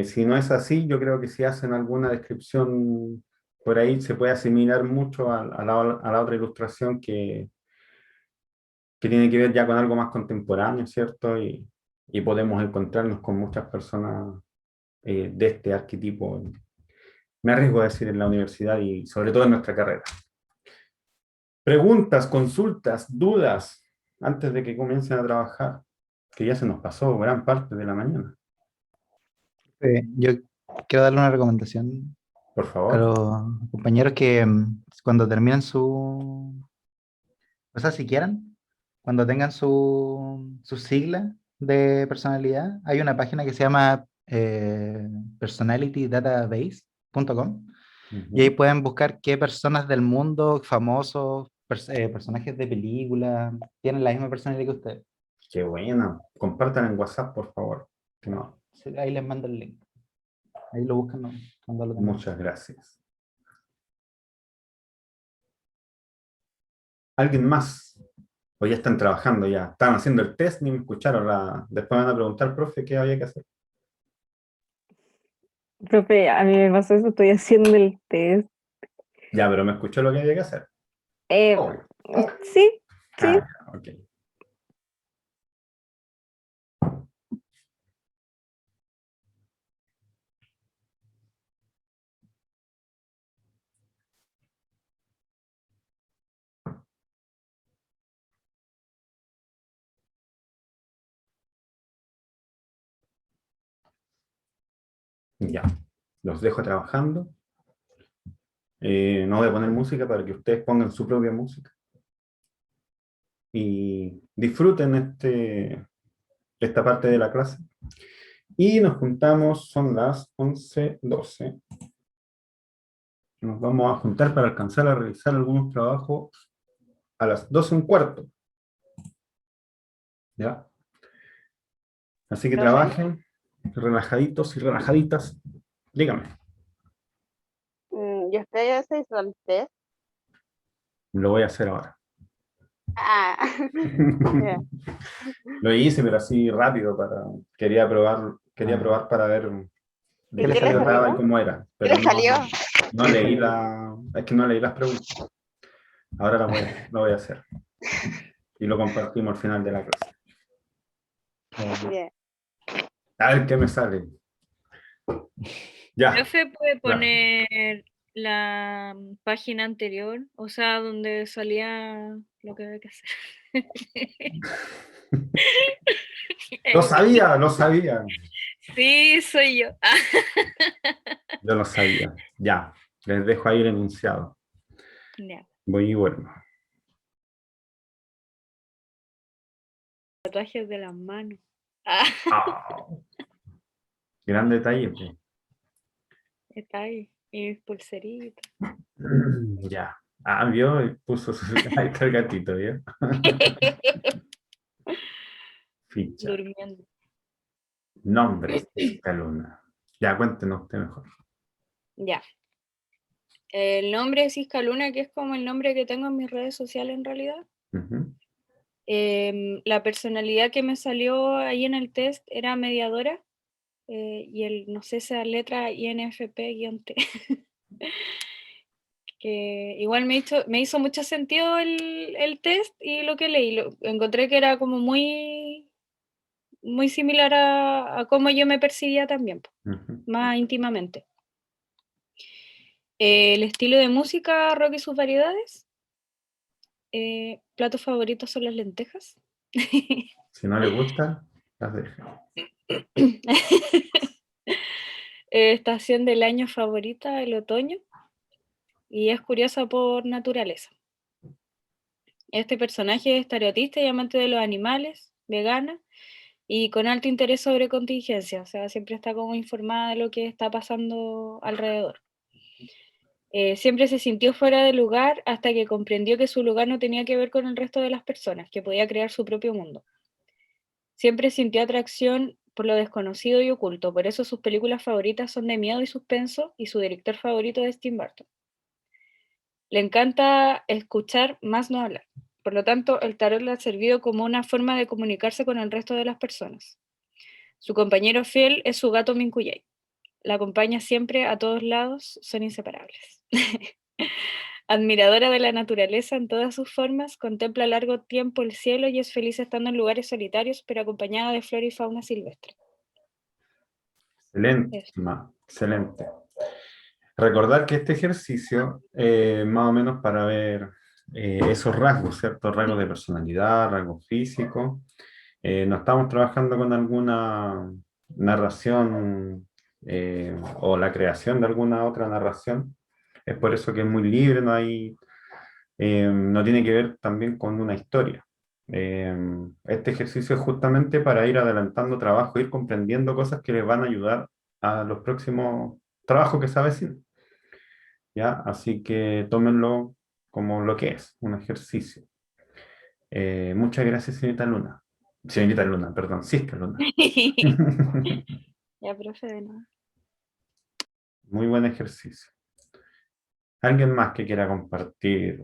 Speaker 1: si no es así, yo creo que si hacen alguna descripción por ahí, se puede asimilar mucho a la otra ilustración que tiene que ver ya con algo más contemporáneo, ¿cierto? Y podemos encontrarnos con muchas personas de este arquetipo. Me arriesgo a decir en la universidad y sobre todo en nuestra carrera. Preguntas, consultas, dudas, antes de que comiencen a trabajar, que ya se nos pasó gran parte de la mañana.
Speaker 2: Yo quiero darle una recomendación
Speaker 1: Por
Speaker 2: a
Speaker 1: favor.
Speaker 2: los compañeros que cuando terminen su, o sea, si quieran, cuando tengan su sigla de personalidad, hay una página que se llama personalitydatabase.com y ahí
Speaker 1: Ujú.
Speaker 2: pueden buscar qué personas del mundo, famosos, personajes de películas, tienen la misma personalidad que ustedes.
Speaker 1: Qué buena. Compartan en WhatsApp, por favor. No,
Speaker 2: Sí, ahí les mando el link. Ahí lo buscan, ¿no? Cuando lo tengan.
Speaker 1: muchas gracias. ¿Alguien más? O ya están trabajando, ya estaban haciendo el test, ni me escucharon. Después me van a preguntar, profe, qué había que hacer.
Speaker 3: Profe, a mí me pasó eso, estoy haciendo el test.
Speaker 1: Ya, pero me escuchó lo que había que hacer.
Speaker 3: Eh,
Speaker 1: Oh,
Speaker 3: sí, sí.
Speaker 1: ah, ok. Ya, los dejo trabajando. No voy a poner música para que ustedes pongan su propia música. Y disfruten esta parte de la clase. Y nos juntamos, son las 11:12. Nos vamos a juntar para alcanzar a realizar algunos trabajos a las 12:15. ¿Ya? Así que
Speaker 3: Profe,
Speaker 1: trabajen relajaditos y relajaditas. Dígame,
Speaker 3: ¿y usted ya se hizo el test?
Speaker 1: lo voy a hacer ahora.
Speaker 3: Ah, ya.
Speaker 1: Lo hice, pero así rápido quería
Speaker 2: Ah,
Speaker 1: probar para ver de
Speaker 3: ¿Y
Speaker 2: ¿qué
Speaker 1: qué
Speaker 2: les
Speaker 3: qué
Speaker 1: se
Speaker 3: le
Speaker 2: salió?
Speaker 1: trataba y
Speaker 3: salió?
Speaker 1: cómo era.
Speaker 3: ¿Qué
Speaker 1: Pero
Speaker 3: le salió?
Speaker 1: no leí es que no leí las preguntas. Ahora lo voy a hacer. Y lo compartimos al final de la clase.
Speaker 3: Ya.
Speaker 1: A ver qué me sale. Ya,
Speaker 4: Profe puede
Speaker 1: claro.
Speaker 4: poner la página anterior, o sea, donde salía lo que había que hacer.
Speaker 1: Lo sabía, lo sabía.
Speaker 4: Sí, soy yo.
Speaker 1: Yo lo sabía. Ya, les dejo ahí el enunciado.
Speaker 4: Ya,
Speaker 1: Voy y vuelvo.
Speaker 4: tatuajes de las manos.
Speaker 1: Ah, gran detalle, po.
Speaker 4: Está ahí. Y mis pulseritas.
Speaker 1: Ya. Ah, vio, ahí está el gatito, ¿vio? Ficha.
Speaker 4: Durmiendo.
Speaker 1: Nombres, Cisca Luna. Ya, cuéntenos usted mejor.
Speaker 4: Ya. El nombre es Isca Luna, que es como el nombre que tengo en mis redes sociales en realidad.
Speaker 1: Ujú.
Speaker 4: La personalidad que me salió ahí en el test era mediadora, y no sé, esa letra INFP-T, que igual me hizo mucho sentido el test y lo que leí. Encontré que era como muy, muy similar a cómo yo me percibía también,
Speaker 1: Ujú.
Speaker 4: más íntimamente. El estilo de música, rock y sus variedades. Platos favoritos son las lentejas.
Speaker 1: Si no le gusta, las deja.
Speaker 4: Estación del año favorita, el otoño, y es curiosa por naturaleza. Este personaje es tarotista y amante de los animales, vegana, y con alto interés sobre contingencia, o sea, siempre está como informada de lo que está pasando alrededor. Siempre se sintió fuera de lugar hasta que comprendió que su lugar no tenía que ver con el resto de las personas, que podía crear su propio mundo. Siempre sintió atracción por lo desconocido y oculto, por eso sus películas favoritas son de miedo y suspenso, y su director favorito es Tim Burton. Le encanta escuchar más no hablar. Por lo tanto, el tarot le ha servido como una forma de comunicarse con el resto de las personas. Su compañero fiel es su gato Minkuyay. La acompaña siempre a todos lados, son inseparables. Admiradora de la naturaleza en todas sus formas, contempla a largo tiempo el cielo y es feliz estando en lugares solitarios, pero acompañada de flora y fauna silvestre.
Speaker 1: Excelente,
Speaker 4: Eso.
Speaker 1: excelente. Recordar que este ejercicio, más o menos para ver esos rasgos, ¿cierto? Rasgos de personalidad, rasgos físicos. No estamos trabajando con alguna narración o la creación de alguna otra narración. Es por eso que es muy libre, no hay, no tiene que ver también con una historia. Este ejercicio es justamente para ir adelantando trabajo, ir comprendiendo cosas que les van a ayudar a los próximos trabajos que se avecinan. ¿Ya? Así que tómenlo como lo que es, un ejercicio. Muchas gracias, señorita Luna. Señorita Luna, perdón, Cisca Luna.
Speaker 4: Ya, profe, de nada.
Speaker 1: Muy buen ejercicio. ¿Alguien más que quiera compartir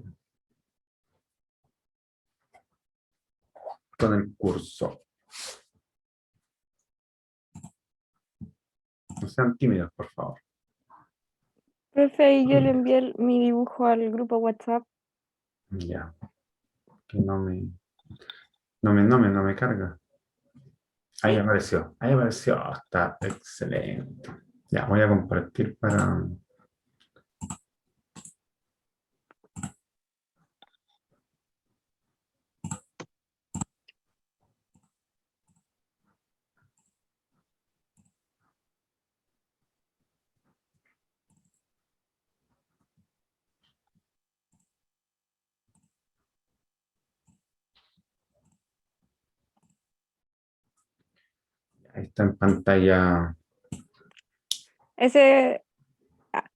Speaker 1: con el curso? No sean tímidos, por favor.
Speaker 3: Profe, y yo le envié mi dibujo al grupo WhatsApp.
Speaker 1: Ya, que no me carga. Ahí apareció, está excelente. Ya, voy a compartir para... Ahí está en pantalla.
Speaker 3: Ese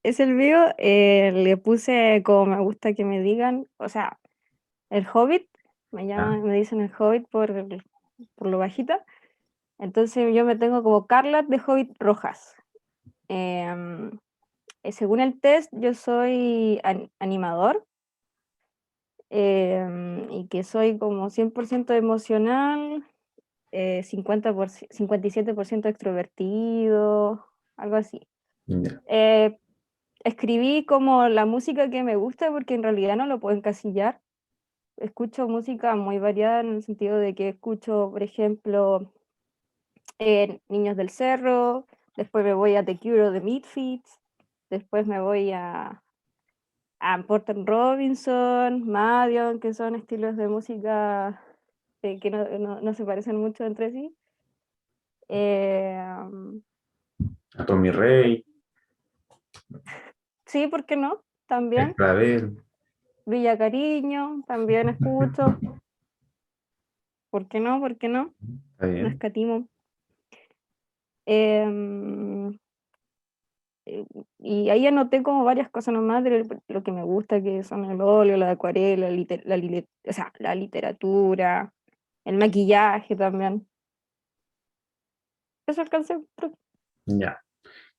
Speaker 3: es el video, le puse como me gusta que me digan, o sea, el Hobbit, me dicen el Hobbit por lo bajita. Entonces yo me tengo como Carla de Hobbit Rojas. Según el test, yo soy animador, y que soy como 100% emocional, 57% extrovertido, algo así.
Speaker 1: Ya.
Speaker 3: Escribí como la música que me gusta porque en realidad no lo puedo encasillar. Escucho música muy variada en el sentido de que escucho, por ejemplo, Niños del Cerro, después me voy a The Cure de Misfits, después me voy a Porter Robinson, Madion, que son estilos de música que no se parecen mucho entre sí. Um,
Speaker 1: A Tommy Rey,
Speaker 3: sí, ¿por qué no?
Speaker 1: El
Speaker 3: También.
Speaker 1: Clavel.
Speaker 3: Villa Cariño, también escucho. ¿Por qué no? ¿Por qué no?
Speaker 1: Está
Speaker 3: No
Speaker 1: bien.
Speaker 3: escatimo. Em, y ahí anoté como varias cosas nomás de lo que me gusta, que son el óleo, la acuarela, o sea, la literatura. el maquillaje también. Eso alcancé, profe.
Speaker 1: Ya.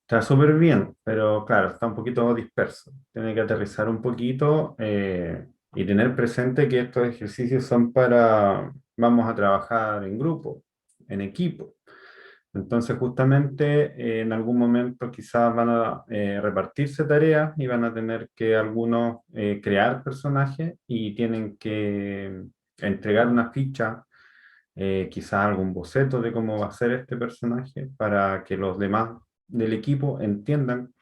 Speaker 1: Está súper bien, pero claro, está un poquito disperso. Tiene que aterrizar un poquito y tener presente que estos ejercicios son vamos a trabajar en grupo, en equipo. Entonces, justamente en algún momento quizás van a repartirse tareas y van a tener que algunos crear personajes y tienen que entregar una ficha, quizás algún boceto de cómo va a ser este personaje para que los demás del equipo entiendan,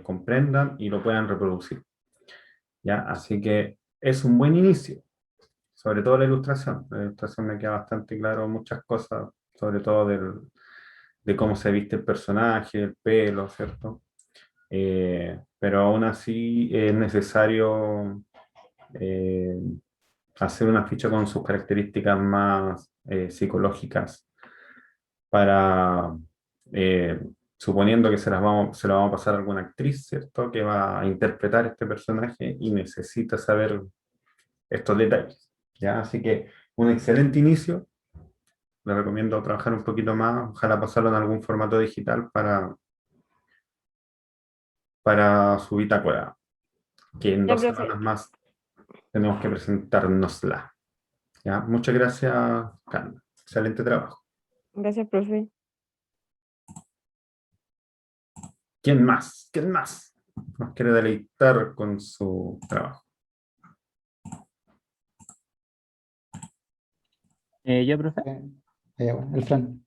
Speaker 1: comprendan y lo puedan reproducir. ¿Ya? Así que es un buen inicio, sobre todo la ilustración. La ilustración me queda bastante claro muchas cosas, sobre todo de cómo se viste el personaje, el pelo, ¿cierto? Pero aún así es necesario eh, hacer una ficha con sus características más psicológicas para, eh, suponiendo que se la vamos a pasar a alguna actriz, ¿cierto? Que va a interpretar este personaje y necesita saber estos detalles, ¿ya? Así que un excelente inicio. Le recomiendo trabajar un poquito más, ojalá pasarlo en algún formato digital para su bitácora, que en
Speaker 3: Ya,
Speaker 1: 2 semanas
Speaker 3: profe.
Speaker 1: más tenemos que presentárnosla. ¿Ya? Muchas gracias, Carla. Excelente trabajo.
Speaker 3: Gracias, profe.
Speaker 1: ¿Quién más? ¿Quién más nos quiere deleitar con su trabajo?
Speaker 5: Yo, profe.
Speaker 2: Bueno, el Fran.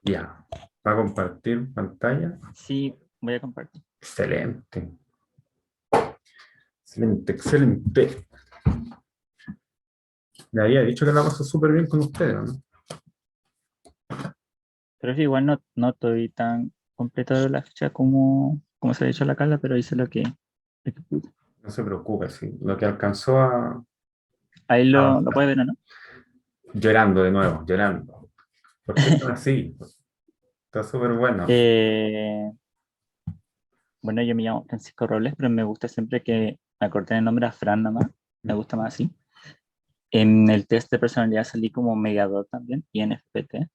Speaker 1: Ya. ¿Va a compartir pantalla?
Speaker 5: Sí, voy a compartir.
Speaker 1: Excelente. Excelente, excelente. Le había dicho que la pasó súper bien con ustedes, ¿no?
Speaker 5: Profe, igual no estoy tan completo de la fecha como se ha dicho la Carla, pero hice lo que pude.
Speaker 1: No se preocupe, sí. Lo que alcanzó a
Speaker 5: Ahí lo
Speaker 1: avanzar.
Speaker 5: puede ver, ¿o no?
Speaker 1: Llorando de nuevo, llorando. ¿Por qué están así? Está súper bueno.
Speaker 5: Eh, bueno, yo me llamo Francisco Robles, pero me gusta siempre que me acorten el nombre a Fran nomás. Me gusta más así. En el test de personalidad salí como mediador también, INFP.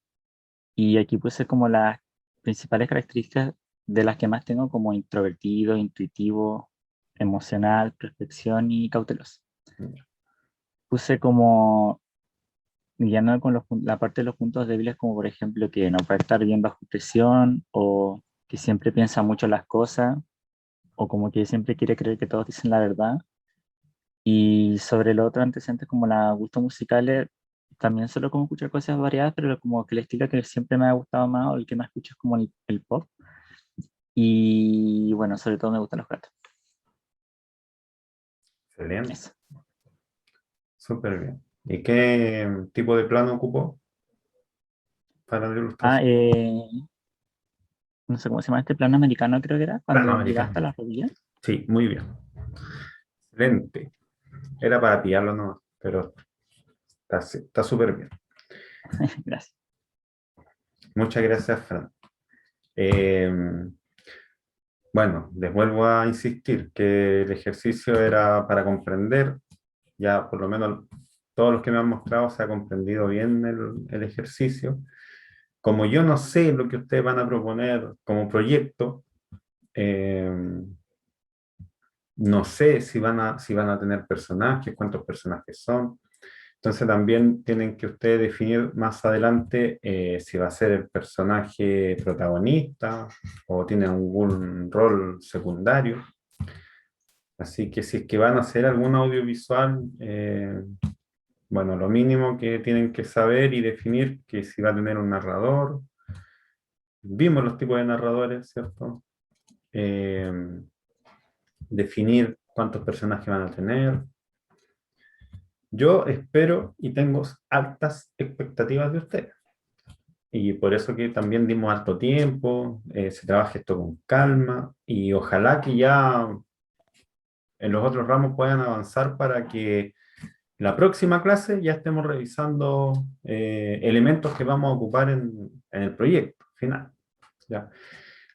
Speaker 5: Y aquí puse como las principales características de las que más tengo, como introvertido, intuitivo, emocional, perfección y cauteloso. Puse como, guiando con la parte de los puntos débiles, como por ejemplo que no puede estar bien bajo presión, o que siempre piensa mucho las cosas, o como que siempre quiere creer que todos dicen la verdad. Y sobre los otros antecedentes, como los gustos musicales, también solo como escuchar cosas variadas, pero como que el estilo que siempre me ha gustado más o el que más escucho es como el pop. Y bueno, sobre todo me gustan los gatos.
Speaker 1: Excelente.
Speaker 5: Eso.
Speaker 1: Súper bien. ¿Y qué tipo de plano ocupó para la ilustración?
Speaker 5: No sé cómo se llama este plano americano, creo que era,
Speaker 1: Plano
Speaker 5: cuando llegaba
Speaker 1: americano.
Speaker 5: hasta la rodilla.
Speaker 1: Sí, muy bien. Excelente. Era para pillarlo nomás, pero está súper bien.
Speaker 5: Gracias.
Speaker 1: Muchas gracias, Fran. Eh, bueno, les vuelvo a insistir que el ejercicio era para comprender, ya por lo menos todos los que me han mostrado se ha comprendido bien el ejercicio. Como yo no sé lo que ustedes van a proponer como proyecto, eh, no sé si van a tener personajes, cuántos personajes son. Entonces también tienen que ustedes definir más adelante si va a ser el personaje protagonista o tiene algún rol secundario. Así que si es que van a hacer algún audiovisual, bueno, lo mínimo que tienen que saber y definir que si va a tener un narrador. Vimos los tipos de narradores, ¿cierto? Definir cuántos personajes van a tener. Yo espero y tengo altas expectativas de ustedes. Y por eso que también dimos harto tiempo, se trabaje esto con calma y ojalá que ya en los otros ramos puedan avanzar para que la próxima clase ya estemos revisando elementos que vamos a ocupar en el proyecto final. ¿Ya?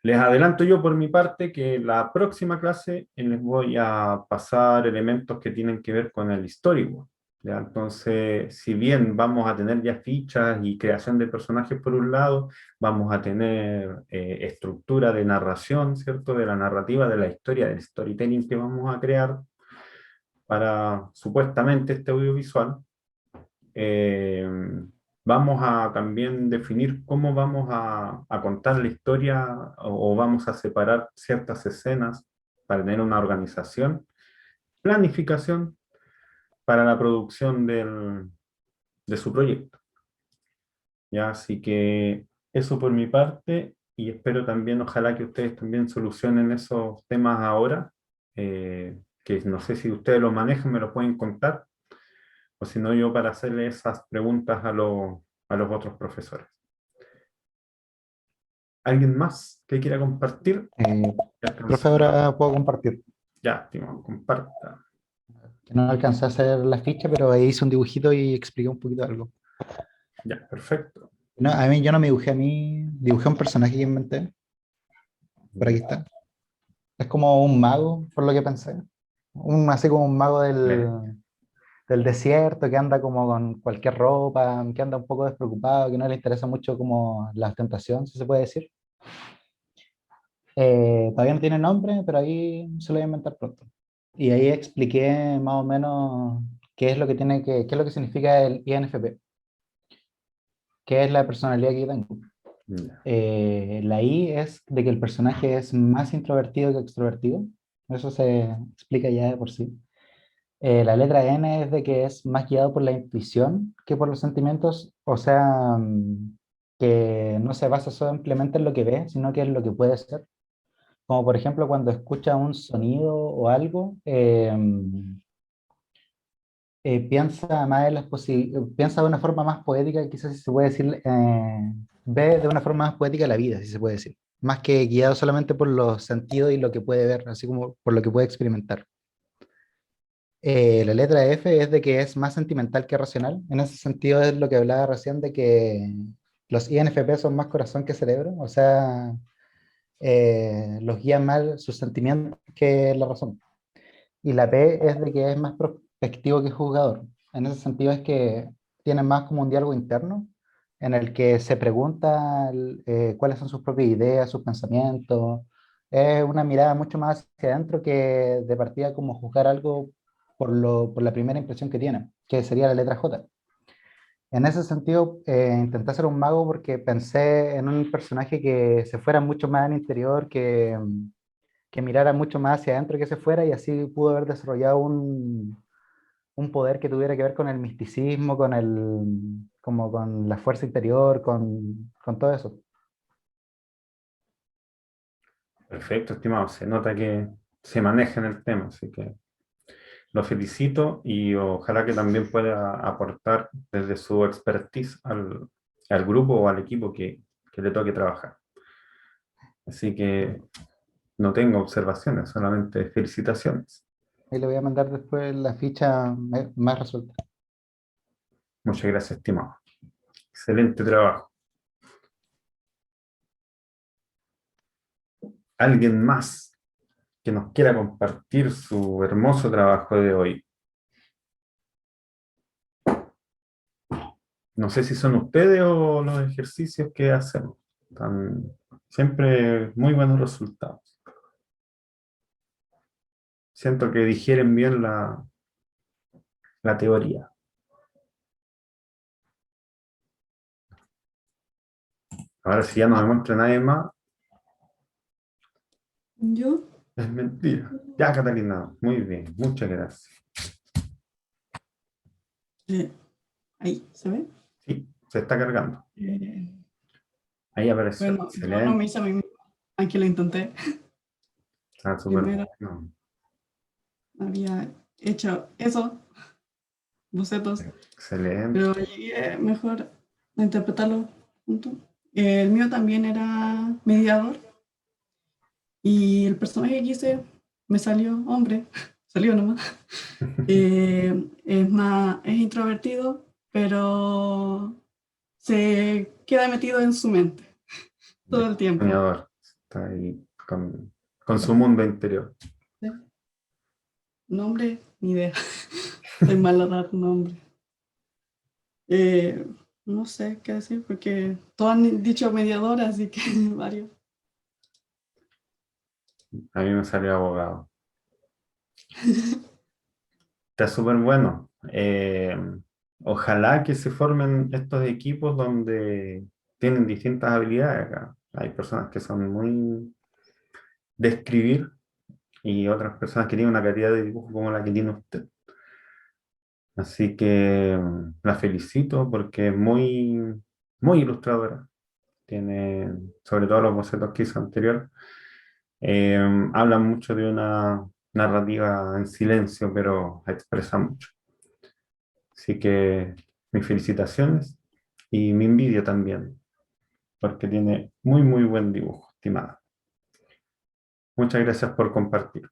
Speaker 1: Les adelanto yo por mi parte que la próxima clase les voy a pasar elementos que tienen que ver con el storyboard. ¿ya? Entonces, si bien vamos a tener ya fichas y creación de personajes por un lado, vamos a tener estructura de narración, ¿cierto? De la narrativa, de la historia, del storytelling que vamos a crear para supuestamente este audiovisual. Eh, Vamos a también definir cómo vamos a contar la historia o vamos a separar ciertas escenas para tener una organización, planificación para la producción de su proyecto. ¿Ya? Así que eso por mi parte, y espero también, ojalá que ustedes también solucionen esos temas ahora, que no sé si ustedes los manejan, me lo pueden contar, o si no yo para hacerle esas preguntas a los otros profesores. ¿Alguien más que quiera compartir? Ya
Speaker 2: Profe,
Speaker 1: alcanzamos.
Speaker 2: ahora puedo compartir.
Speaker 1: Ya, estimado, comparta.
Speaker 2: Que no alcancé a hacer la ficha, pero ahí hice un dibujito y expliqué un poquito algo.
Speaker 1: Ya, perfecto.
Speaker 2: No, a mí yo no me dibujé a mí, dibujé un personaje que inventé. Por aquí está. Es como un mago, por lo que pensé. Así como un mago
Speaker 1: Bien.
Speaker 2: del desierto que anda como con cualquier ropa, que anda un poco despreocupado, que no le interesa mucho como la ostentación, si se puede decir. Todavía no tiene nombre, pero ahí se lo voy a inventar pronto. Y ahí expliqué más o menos qué es lo que tiene qué es lo que significa el INFP, qué es la personalidad que yo tengo.
Speaker 1: Ya.
Speaker 2: La I es de que el personaje es más introvertido que extrovertido. Eso se explica ya de por sí. La letra N es de que es más guiado por la intuición que por los sentimientos, o sea, que no se basa simplemente en lo que ve, sino que en lo que puede ser. Como por ejemplo cuando escucha un sonido o algo, piensa más en piensa de una forma más poética, quizás si se puede decir, ve de una forma más poética la vida, si se puede decir, más que guiado solamente por los sentidos y lo que puede ver, así como por lo que puede experimentar. La letra F es de que es más sentimental que racional. En ese sentido es lo que hablaba recién de que los INFP son más corazón que cerebro, o sea, los guían más sus sentimientos que la razón. Y la P es de que es más prospectivo que jugador. En ese sentido es que tiene más como un diálogo interno en el que se pregunta cuáles son sus propias ideas, sus pensamientos. Es una mirada mucho más hacia adentro que de partida como juzgar algo por la primera impresión que tiene, que sería la letra J. En ese sentido, intenté hacer un mago porque pensé en un personaje que se fuera mucho más al interior, que mirara mucho más hacia adentro que se fuera y así pudo haber desarrollado un poder que tuviera que ver con el misticismo, como con la fuerza interior, con todo eso.
Speaker 1: Perfecto, estimado. Se nota que se maneja en el tema, así que lo felicito y ojalá que también pueda aportar desde su expertise al grupo o al equipo que le toque trabajar. Así que no tengo observaciones, solamente felicitaciones.
Speaker 2: Ahí le voy a mandar después la ficha más resuelta.
Speaker 1: Muchas gracias, estimado. Excelente trabajo. ¿Alguien más que nos quiera compartir su hermoso trabajo de hoy? No sé si son ustedes o los ejercicios que hacemos. Siempre muy buenos resultados. Siento que digieren bien la teoría. Ahora si ya no me muestra nadie más,
Speaker 6: Yo,
Speaker 1: es mentira. Ya, Catalina, muy bien, muchas gracias.
Speaker 6: ahí, ¿se ve?
Speaker 1: Sí, se está cargando.
Speaker 6: Eh,
Speaker 1: Ahí apareció.
Speaker 6: bueno, yo no
Speaker 1: Excelente.
Speaker 6: me hice a mí misma, aunque lo intenté.
Speaker 1: Está súper
Speaker 6: Primero
Speaker 1: bueno.
Speaker 6: había hecho eso, bocetos,
Speaker 1: Excelente.
Speaker 6: pero llegué mejor a interpretarlo junto. El mío también era mediador y el personaje que hice me salió hombre, salió nomás. Es introvertido, pero se queda metido en su mente todo el tiempo.
Speaker 1: Soñador. Está ahí con su mundo interior.
Speaker 6: ¿Sí? Nombre, ni idea. Soy mala a dar nombre. No sé qué decir porque todos han dicho mediadora, así que varios.
Speaker 1: A mí me salió abogado. Está súper bueno. Ojalá que se formen estos equipos donde tienen distintas habilidades acá. Hay personas que son muy de escribir y otras personas que tienen una calidad de dibujo como la que tiene usted. Así que la felicito porque es muy, muy ilustradora. Tiene, sobre todo los bocetos que hizo anterior, eh, hablan mucho de una narrativa en silencio, pero expresa mucho. Así que mis felicitaciones y mi envidia también, porque tiene muy, muy buen dibujo, estimada. Muchas gracias por compartir.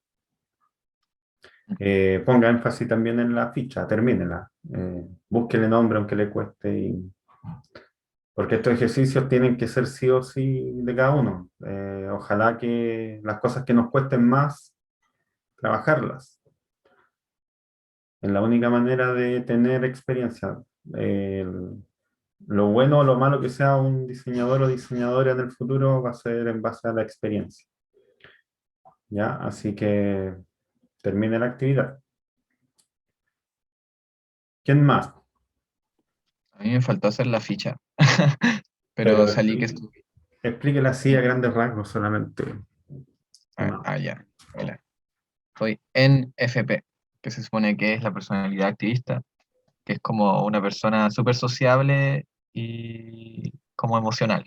Speaker 1: Ponga énfasis también en la ficha, termínela. Búsquele nombre aunque le cueste, porque estos ejercicios tienen que ser sí o sí de cada uno. Ojalá que las cosas que nos cuesten más, trabajarlas. Es la única manera de tener experiencia. Lo bueno o lo malo que sea un diseñador o diseñadora en el futuro va a ser en base a la experiencia. ¿Ya? Así que termine la actividad. ¿Quién más?
Speaker 7: A mí me faltó hacer la ficha,
Speaker 1: Pero
Speaker 7: pero salí que estuve.
Speaker 1: explíquela así a grandes rasgos solamente.
Speaker 7: Ya. Mira. Soy NFP, que se supone que es la personalidad activista, que es como una persona súper sociable y como emocional.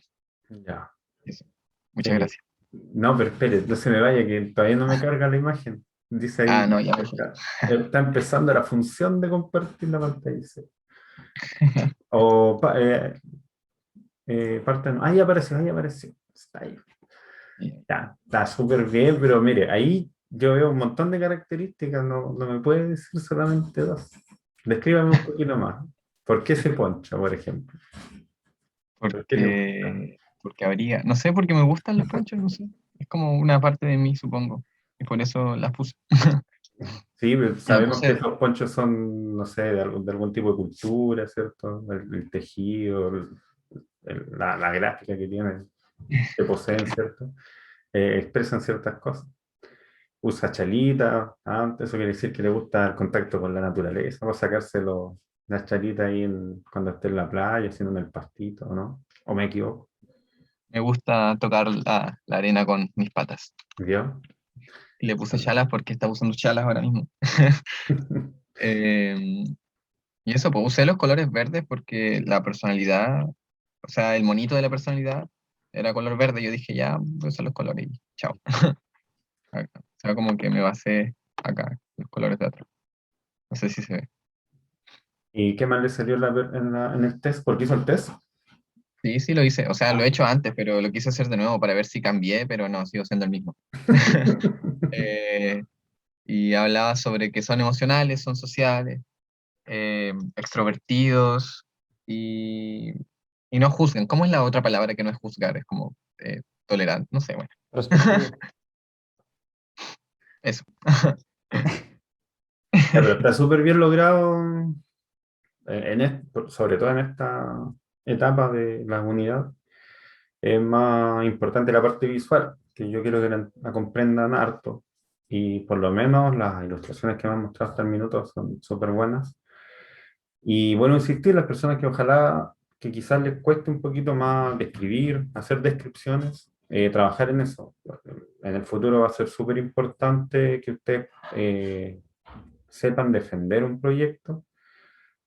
Speaker 1: Ya.
Speaker 7: Eso. Muchas gracias.
Speaker 1: No, pero espere, no se me vaya, que todavía no me carga la imagen. Dice ahí,
Speaker 7: No, ya me fui.
Speaker 1: está empezando la función de compartir la pantalla. Dice. O parte, ahí apareció, ahí apareció. Está ahí. Ya, está súper bien, pero mire, ahí yo veo un montón de características, no me puede decir solamente dos. Descríbame un poquito más. ¿Por qué ese poncho, por ejemplo? ¿Por qué le gusta?
Speaker 7: Porque habría, no sé, porque me gustan los ponchos, no sé. Es como una parte de mí, supongo. Y por eso las puse.
Speaker 1: Sí, pero
Speaker 7: Y me
Speaker 1: sabemos que
Speaker 7: puse,
Speaker 1: esos ponchos son, no sé, de algún tipo de cultura, ¿cierto? El tejido, la gráfica que tienen, que poseen, ¿cierto? Expresan ciertas cosas. Usa chalita, eso quiere decir que le gusta el contacto con la naturaleza. Vamos a sacárselo, las chalitas ahí cuando esté en la playa, haciendo en el pastito, ¿no? ¿O me equivoco?
Speaker 7: me gusta tocar la arena con mis patas.
Speaker 1: ¿Vio?
Speaker 7: Y le puse chalas porque está usando chalas ahora mismo. Eh, y eso, pues usé los colores verdes porque la personalidad, o sea, el monito de la personalidad era color verde. Yo dije, ya, voy a usar los colores y chao. Acá. O sea, como que me basé acá, los colores de atrás. No sé si se ve.
Speaker 1: ¿Y qué más le salió en el test? ¿Por qué hizo el test?
Speaker 7: Sí, sí lo hice. O sea, lo he hecho antes, pero lo quise hacer de nuevo para ver si cambié, pero no, sigo siendo el mismo. Eh, y hablaba sobre que son emocionales, son sociales, extrovertidos y, y no juzgan. ¿Cómo es la otra palabra que no es juzgar? Es como tolerante, no sé, bueno,
Speaker 2: Prospectivo.
Speaker 7: eso.
Speaker 1: Ya, pero está súper bien logrado, sobre todo en esta etapa de la unidad. Es más importante la parte visual, que yo quiero que la comprendan harto. Y por lo menos las ilustraciones que me han mostrado hasta el minuto son súper buenas. Y bueno, insistir, las personas que ojalá, que quizás les cueste un poquito más describir, hacer descripciones, trabajar en eso. En el futuro va a ser súper importante que ustedes sepan defender un proyecto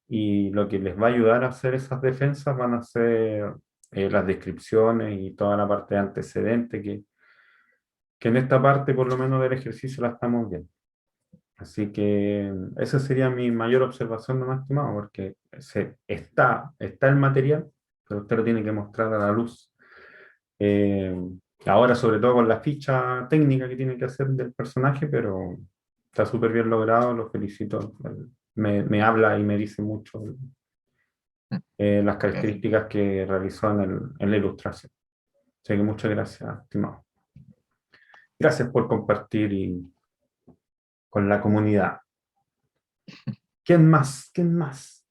Speaker 1: y lo que les va a ayudar a hacer esas defensas van a ser las descripciones y toda la parte de antecedente que en esta parte por lo menos del ejercicio la estamos viendo. Así que esa sería mi mayor observación, no más estimado, porque está el material, pero usted lo tiene que mostrar a la luz. Eh, Ahora, sobre todo con la ficha técnica que tiene que hacer del personaje, pero está súper bien logrado, lo felicito. Me habla y me dice mucho las
Speaker 7: Gracias.
Speaker 1: características que realizó en la ilustración. Así que muchas gracias, estimado. Gracias por compartir con la comunidad. ¿Quién más? ¿Quién más?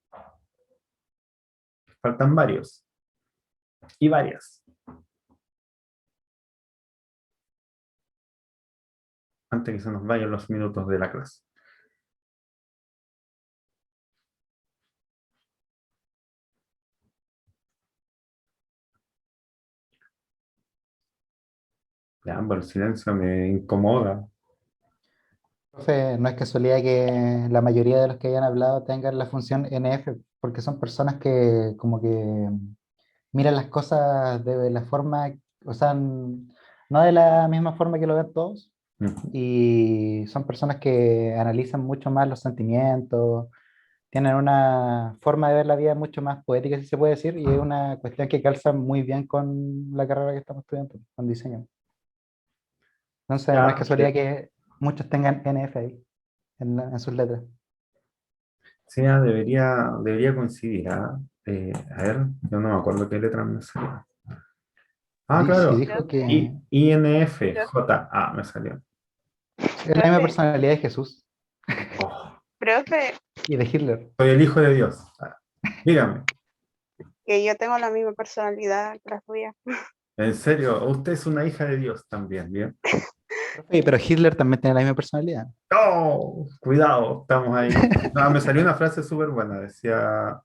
Speaker 1: Faltan varios y varias. Antes que se nos vayan los minutos de la clase. Ya, pero el silencio me incomoda.
Speaker 2: Profe, no es casualidad que la mayoría de los que hayan hablado tengan la función NF, porque son personas que como que miran las cosas de la forma, o sea, no de la misma forma que lo ven todos,
Speaker 1: Ujú.
Speaker 2: y son personas que analizan mucho más los sentimientos, tienen una forma de ver la vida mucho más poética, si se puede decir, y es una cuestión que calza muy bien con la carrera que estamos estudiando, con diseño. Entonces, no es
Speaker 1: Ya,
Speaker 2: casualidad que muchos tengan NF ahí, en sus letras.
Speaker 1: sí, ya debería coincidir. ¿Ah? A ver, yo no me acuerdo qué letra me salió. Ah,
Speaker 2: Sí,
Speaker 1: claro.
Speaker 2: dijo que
Speaker 1: INFJA me salió.
Speaker 2: es la misma personalidad de Jesús
Speaker 1: Oh,
Speaker 8: Profe,
Speaker 2: y de Hitler.
Speaker 1: soy el hijo de Dios. Ah, dígame,
Speaker 8: que yo tengo la misma personalidad que la suya.
Speaker 1: en serio, usted es una hija de Dios también, ¿bien?
Speaker 2: Profe, pero Hitler también tiene la misma personalidad.
Speaker 1: ¡Oh! Cuidado, estamos ahí. No, me salió una frase súper buena. Decía,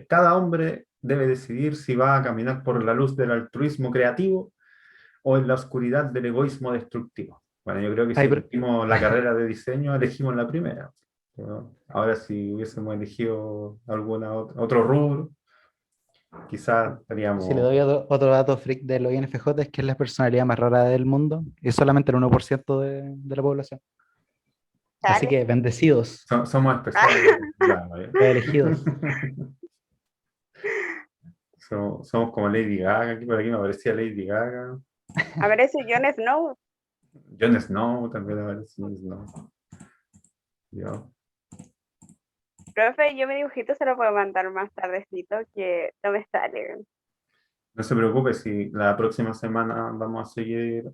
Speaker 1: cada hombre debe decidir si va a caminar por la luz del altruismo creativo o en la oscuridad del egoísmo destructivo. Bueno, yo creo que si
Speaker 2: Ay, pero,
Speaker 1: elegimos la carrera de diseño, elegimos la primera. ¿No? Ahora, si hubiésemos elegido otro rubro, quizás
Speaker 2: si le
Speaker 1: estaríamos...
Speaker 2: doy otro dato freak de los INFJ, es que es la personalidad más rara del mundo y solamente el 1% de la población. Así
Speaker 8: Chale.
Speaker 2: que bendecidos,
Speaker 1: Somos especiales. Claro, ¿eh?
Speaker 2: los elegidos.
Speaker 1: Somos como Lady Gaga. Aquí por aquí me aparecía Lady Gaga.
Speaker 8: A ver, ese Jon Snow.
Speaker 1: Jon Snow también aparece. Jon Snow. Yo.
Speaker 8: Profe, yo mi dibujito se lo puedo mandar más tardecito que no me sale.
Speaker 1: No se preocupe si la próxima semana vamos a seguir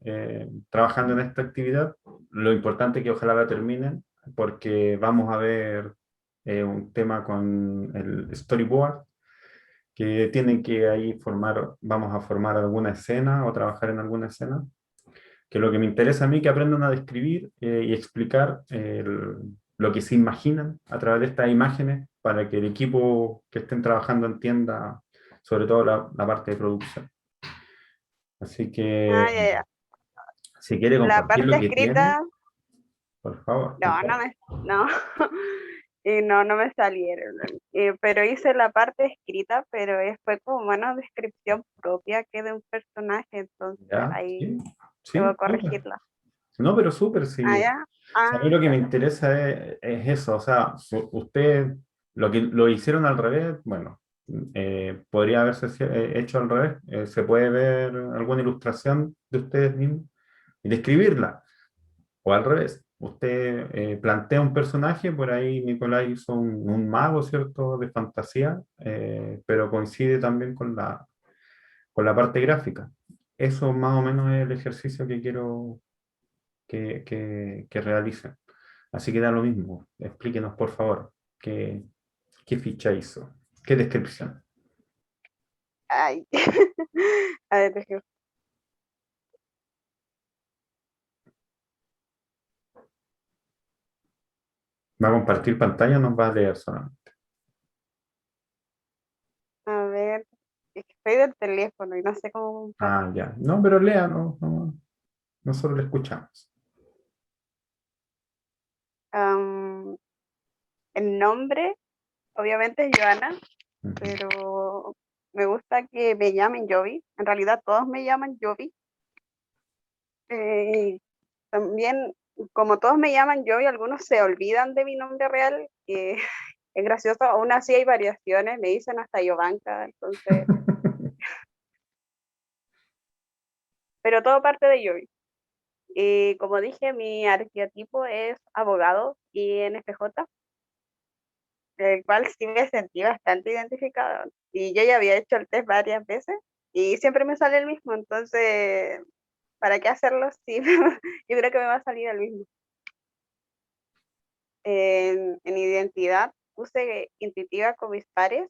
Speaker 1: trabajando en esta actividad. Lo importante es que ojalá la terminen porque vamos a ver un tema con el storyboard que tienen que ahí vamos a formar alguna escena o trabajar en alguna escena. Que lo que me interesa a mí es que aprendan a describir y explicar lo que se imaginan a través de estas imágenes para que el equipo que estén trabajando entienda sobre todo la parte de producción. Así
Speaker 8: Ah,
Speaker 1: que
Speaker 8: ya, ya.
Speaker 1: si quiere
Speaker 8: La
Speaker 1: compartir lo
Speaker 8: parte
Speaker 1: que tiene,
Speaker 8: escrita,
Speaker 1: por favor.
Speaker 8: no, no. Y no me salieron. Pero hice la parte escrita, pero fue como una descripción propia que de un personaje, entonces
Speaker 1: ¿Ya?
Speaker 8: ahí
Speaker 1: Sí,
Speaker 8: debo
Speaker 1: sí, súper.
Speaker 8: corregirla.
Speaker 1: No, pero súper,
Speaker 8: Ah,
Speaker 1: sí.
Speaker 8: ya.
Speaker 1: A
Speaker 8: Ah,
Speaker 1: mí lo que me interesa es eso, o sea, usted, lo que lo hicieron al revés, bueno, podría haberse hecho al revés, se puede ver alguna ilustración de ustedes mismos y describirla, o al revés, usted plantea un personaje, por ahí Nicolás hizo un mago, ¿cierto?, de fantasía, pero coincide también con la parte gráfica. Eso más o menos es el ejercicio que quiero que realicen. Así que da lo mismo. Explíquenos, por favor, qué ficha hizo, qué descripción.
Speaker 8: ay. A ver,
Speaker 1: ¿Va a compartir pantalla o nos va a leer solamente?
Speaker 8: a ver, es que estoy del teléfono y no sé cómo usar.
Speaker 1: Ah, ya. No, pero lea, no, nosotros le escuchamos.
Speaker 8: Am, el nombre, obviamente es Joana,
Speaker 1: Ujú.
Speaker 8: pero me gusta que me llamen Jovi. En realidad todos me llaman Jovi. También, como todos me llaman Jovi, algunos se olvidan de mi nombre real. Es gracioso, aún así hay variaciones, me dicen hasta Jovanka, entonces, pero todo parte de Jovi. Y como dije, mi arquetipo es abogado y NFJ, el cual sí me sentí bastante identificada. Y yo ya había hecho el test varias veces y siempre me sale el mismo, entonces, ¿para qué hacerlo? Sí, yo creo que me va a salir el mismo. En identidad puse intuitiva con mis pares.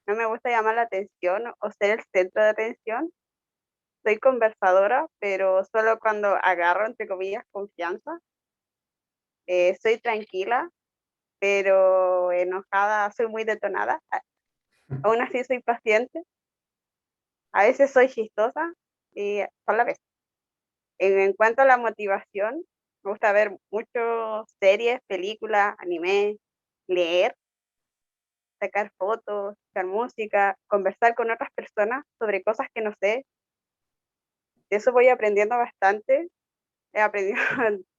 Speaker 8: No me gusta llamar la atención o ser el centro de atención. Soy conversadora, pero solo cuando agarro, entre comillas, confianza. Soy tranquila, pero enojada, soy muy detonada. Aún así soy paciente. A veces soy chistosa y son la vez. En cuanto a la motivación, me gusta ver muchas series, películas, anime, leer, sacar fotos, sacar música, conversar con otras personas sobre cosas que no sé. De eso voy aprendiendo bastante. He aprendido,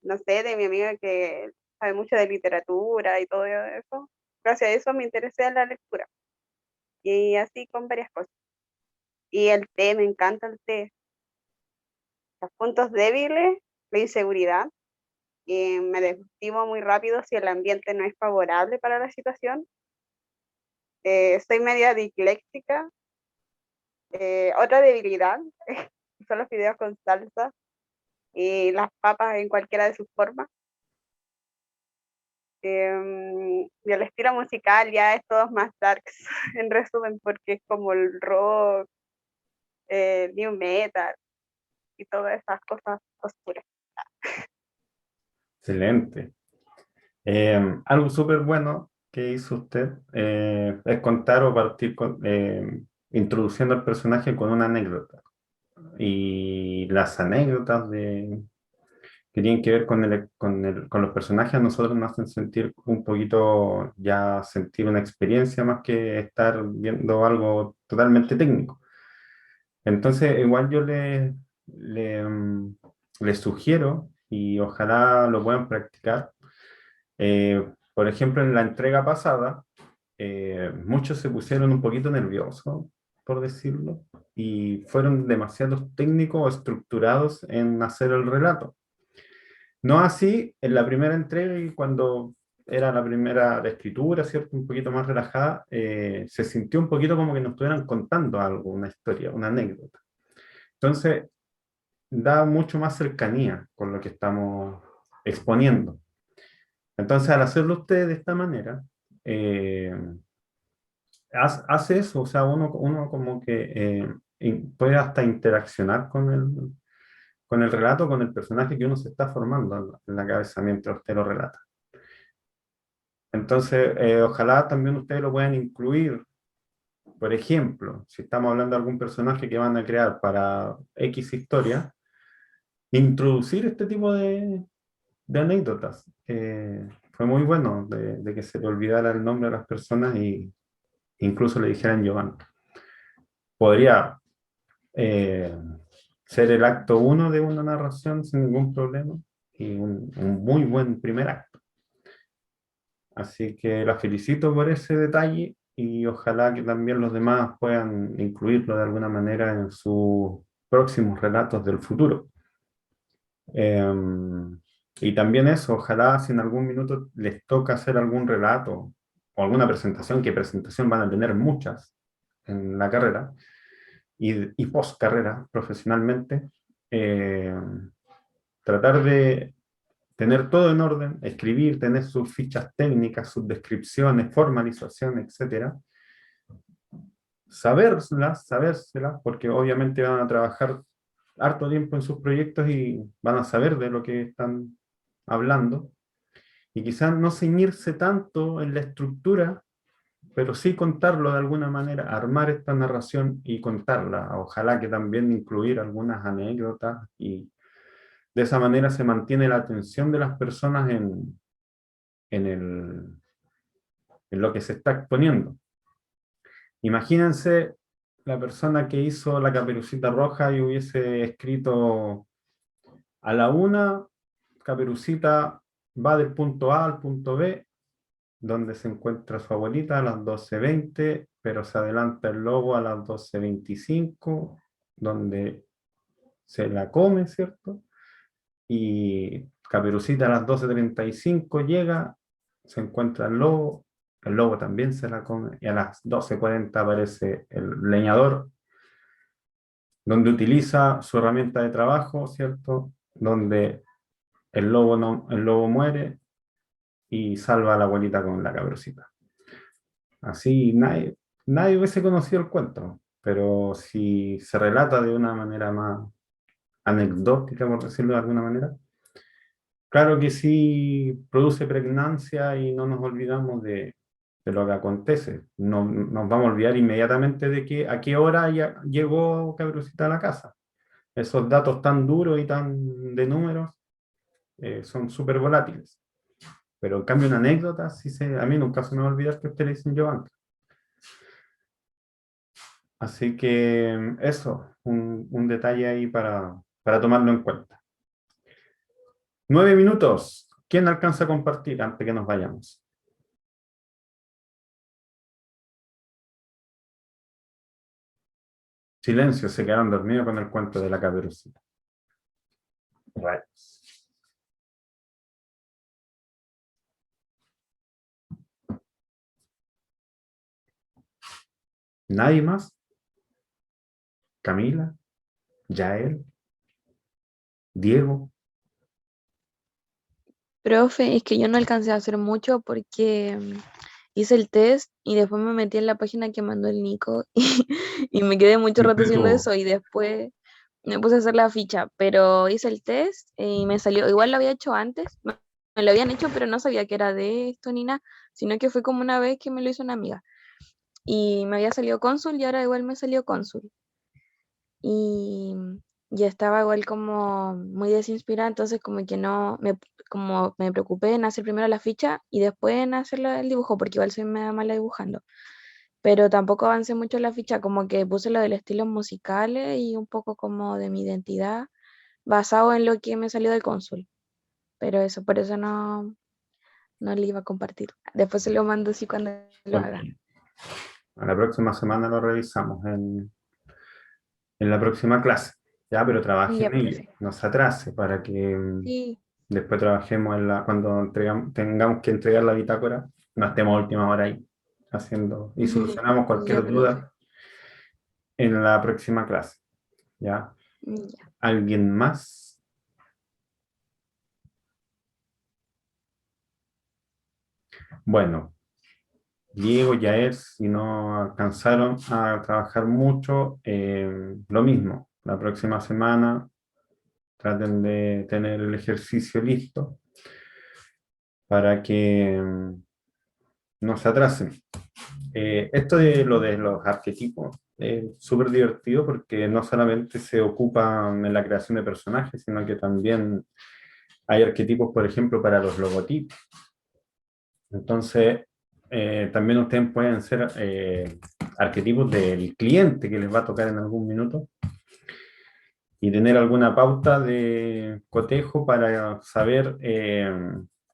Speaker 8: no sé, de mi amiga que sabe mucho de literatura y todo eso. Gracias a eso me interesé en la lectura. Y así con varias cosas. Y el té, me encanta el té. Los puntos débiles, la inseguridad. Me desmotivo muy rápido si el ambiente no es favorable para la situación. Soy media disléxica. Otra debilidad son los videos con salsa y las papas en cualquiera de sus formas. Y el estilo musical ya es todo más darks, en resumen, porque es como el rock, new metal y todas esas cosas oscuras.
Speaker 1: Excelente. Algo súper bueno que hizo usted es contar o partir introduciendo al personaje con una anécdota. Y las anécdotas que tienen que ver con los personajes a nosotros nos hacen sentir un poquito, ya sentir una experiencia más que estar viendo algo totalmente técnico. Entonces, igual yo les sugiero y ojalá lo puedan practicar. Por ejemplo, en la entrega pasada, muchos se pusieron un poquito nerviosos, por decirlo, y fueron demasiado técnicos o estructurados en hacer el relato. No así en la primera entrega y cuando era la primera de escritura, ¿cierto? Un poquito más relajada, se sintió un poquito como que nos estuvieran contando algo, una historia, una anécdota. Entonces, da mucho más cercanía con lo que estamos exponiendo. Entonces, al hacerlo usted de esta manera, hace eso, o sea, uno como que puede hasta interaccionar con el relato, con el personaje que uno se está formando en la cabeza mientras usted lo relata. Entonces, ojalá también ustedes lo puedan incluir. Por ejemplo, si estamos hablando de algún personaje que van a crear para X historia, introducir este tipo de anécdotas. Fue muy bueno de que se le olvidara el nombre de las personas y incluso le dijeran Giovanni. Podría ser el acto 1 de una narración sin ningún problema y un muy buen primer acto. Así que la felicito por ese detalle y ojalá que también los demás puedan incluirlo de alguna manera en sus próximos relatos del futuro. Y también eso, ojalá si en algún minuto les toca hacer algún relato o alguna presentación, que presentación van a tener muchas en la carrera y post carrera profesionalmente, tratar de tener todo en orden, escribir, tener sus fichas técnicas, sus descripciones, formalización, etc. Sabérselas, porque obviamente van a trabajar harto tiempo en sus proyectos y van a saber de lo que están hablando. Y quizás no ceñirse tanto en la estructura, pero sí contarlo de alguna manera, armar esta narración y contarla. Ojalá que también incluir algunas anécdotas y de esa manera se mantiene la atención de las personas en lo que se está exponiendo. Imagínense la persona que hizo la Caperucita Roja y hubiese escrito a la 1, Caperucita va del punto A al punto B, donde se encuentra su abuelita a las 12:20, pero se adelanta el lobo a las 12:25, donde se la come, ¿cierto? Y Caperucita a las 12:35 llega, se encuentra el lobo también se la come, y a las 12:40 aparece el leñador, donde utiliza su herramienta de trabajo, ¿cierto? Donde el lobo muere y salva a la abuelita con la Caperucita. Así nadie hubiese conocido el cuento, pero si se relata de una manera más anecdótica, por decirlo de alguna manera, claro que sí produce pregnancia y no nos olvidamos de lo que acontece. No, nos vamos a olvidar inmediatamente de que a qué hora ya llegó Caperucita a la casa. Esos datos tan duros y tan de números son súper volátiles. Pero en cambio una anécdota, a mí nunca se me va a olvidar que usted le dicen Giovanni. Así que eso, un detalle ahí para tomarlo en cuenta. 9 minutos. ¿Quién alcanza a compartir antes que nos vayamos? Silencio, se quedaron dormidos con el cuento de la Caperucita. Rayos. ¿Nadie más? ¿Camila? ¿Yael? ¿Diego?
Speaker 9: Profe, es que yo no alcancé a hacer mucho porque hice el test y después me metí en la página que mandó el Nico y me quedé mucho rato haciendo
Speaker 1: Respeto.
Speaker 9: eso y después me puse a hacer la ficha, pero hice el test y me salió, igual lo había hecho antes, me lo habían hecho, pero no sabía que era de esto ni nada, sino que fue como una vez que me lo hizo una amiga y me había salido cónsul y ahora igual me salió cónsul y ya estaba igual como muy desinspirada, entonces como que no, como me preocupé en hacer primero la ficha y después en hacer el dibujo, porque igual soy media mala dibujando, pero tampoco avancé mucho en la ficha, como que puse lo del estilo musicales y un poco como de mi identidad, basado en lo que me salió del cónsul, pero eso, por eso no le iba a compartir. Después se lo mando así cuando lo
Speaker 1: Bueno,
Speaker 9: haga.
Speaker 1: a la próxima semana lo revisamos en la próxima clase. Ya, pero trabaje
Speaker 9: Ya,
Speaker 1: en ello,
Speaker 9: profe.
Speaker 1: no se atrase para que
Speaker 9: Sí,
Speaker 1: después trabajemos cuando tengamos que entregar la bitácora, no estemos a última hora ahí haciendo y solucionamos
Speaker 9: ya,
Speaker 1: cualquier
Speaker 9: profe.
Speaker 1: duda en la próxima clase. ¿Ya?
Speaker 9: Ya.
Speaker 1: ¿Alguien más? Bueno, Diego, Yael, si no alcanzaron a trabajar mucho, lo mismo. La próxima semana traten de tener el ejercicio listo para que no se atrasen. Esto de lo de los arquetipos es súper divertido porque no solamente se ocupan en la creación de personajes, sino que también hay arquetipos, por ejemplo, para los logotipos. Entonces, también ustedes pueden ser arquetipos del cliente que les va a tocar en algún minuto y tener alguna pauta de cotejo para saber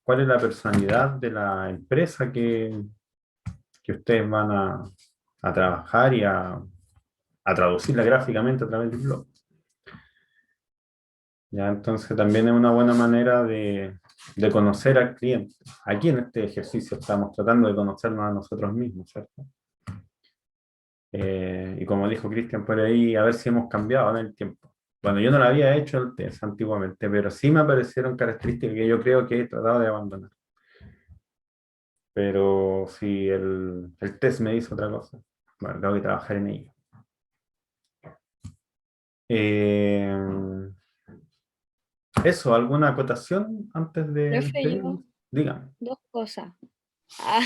Speaker 1: cuál es la personalidad de la empresa que ustedes van a trabajar y a traducirla gráficamente a través del blog. Ya, entonces también es una buena manera de conocer al cliente. Aquí en este ejercicio estamos tratando de conocernos a nosotros mismos, ¿cierto? Y como dijo Cristian por ahí, a ver si hemos cambiado en el tiempo. Bueno, yo no lo había hecho el test antiguamente, pero sí me aparecieron características que yo creo que he tratado de abandonar. Pero si el test me dice otra cosa, bueno, tengo que trabajar en ello. Eso, ¿alguna acotación antes de
Speaker 4: Profe,
Speaker 1: despedirnos? Dígame.
Speaker 4: dos cosas. Ah,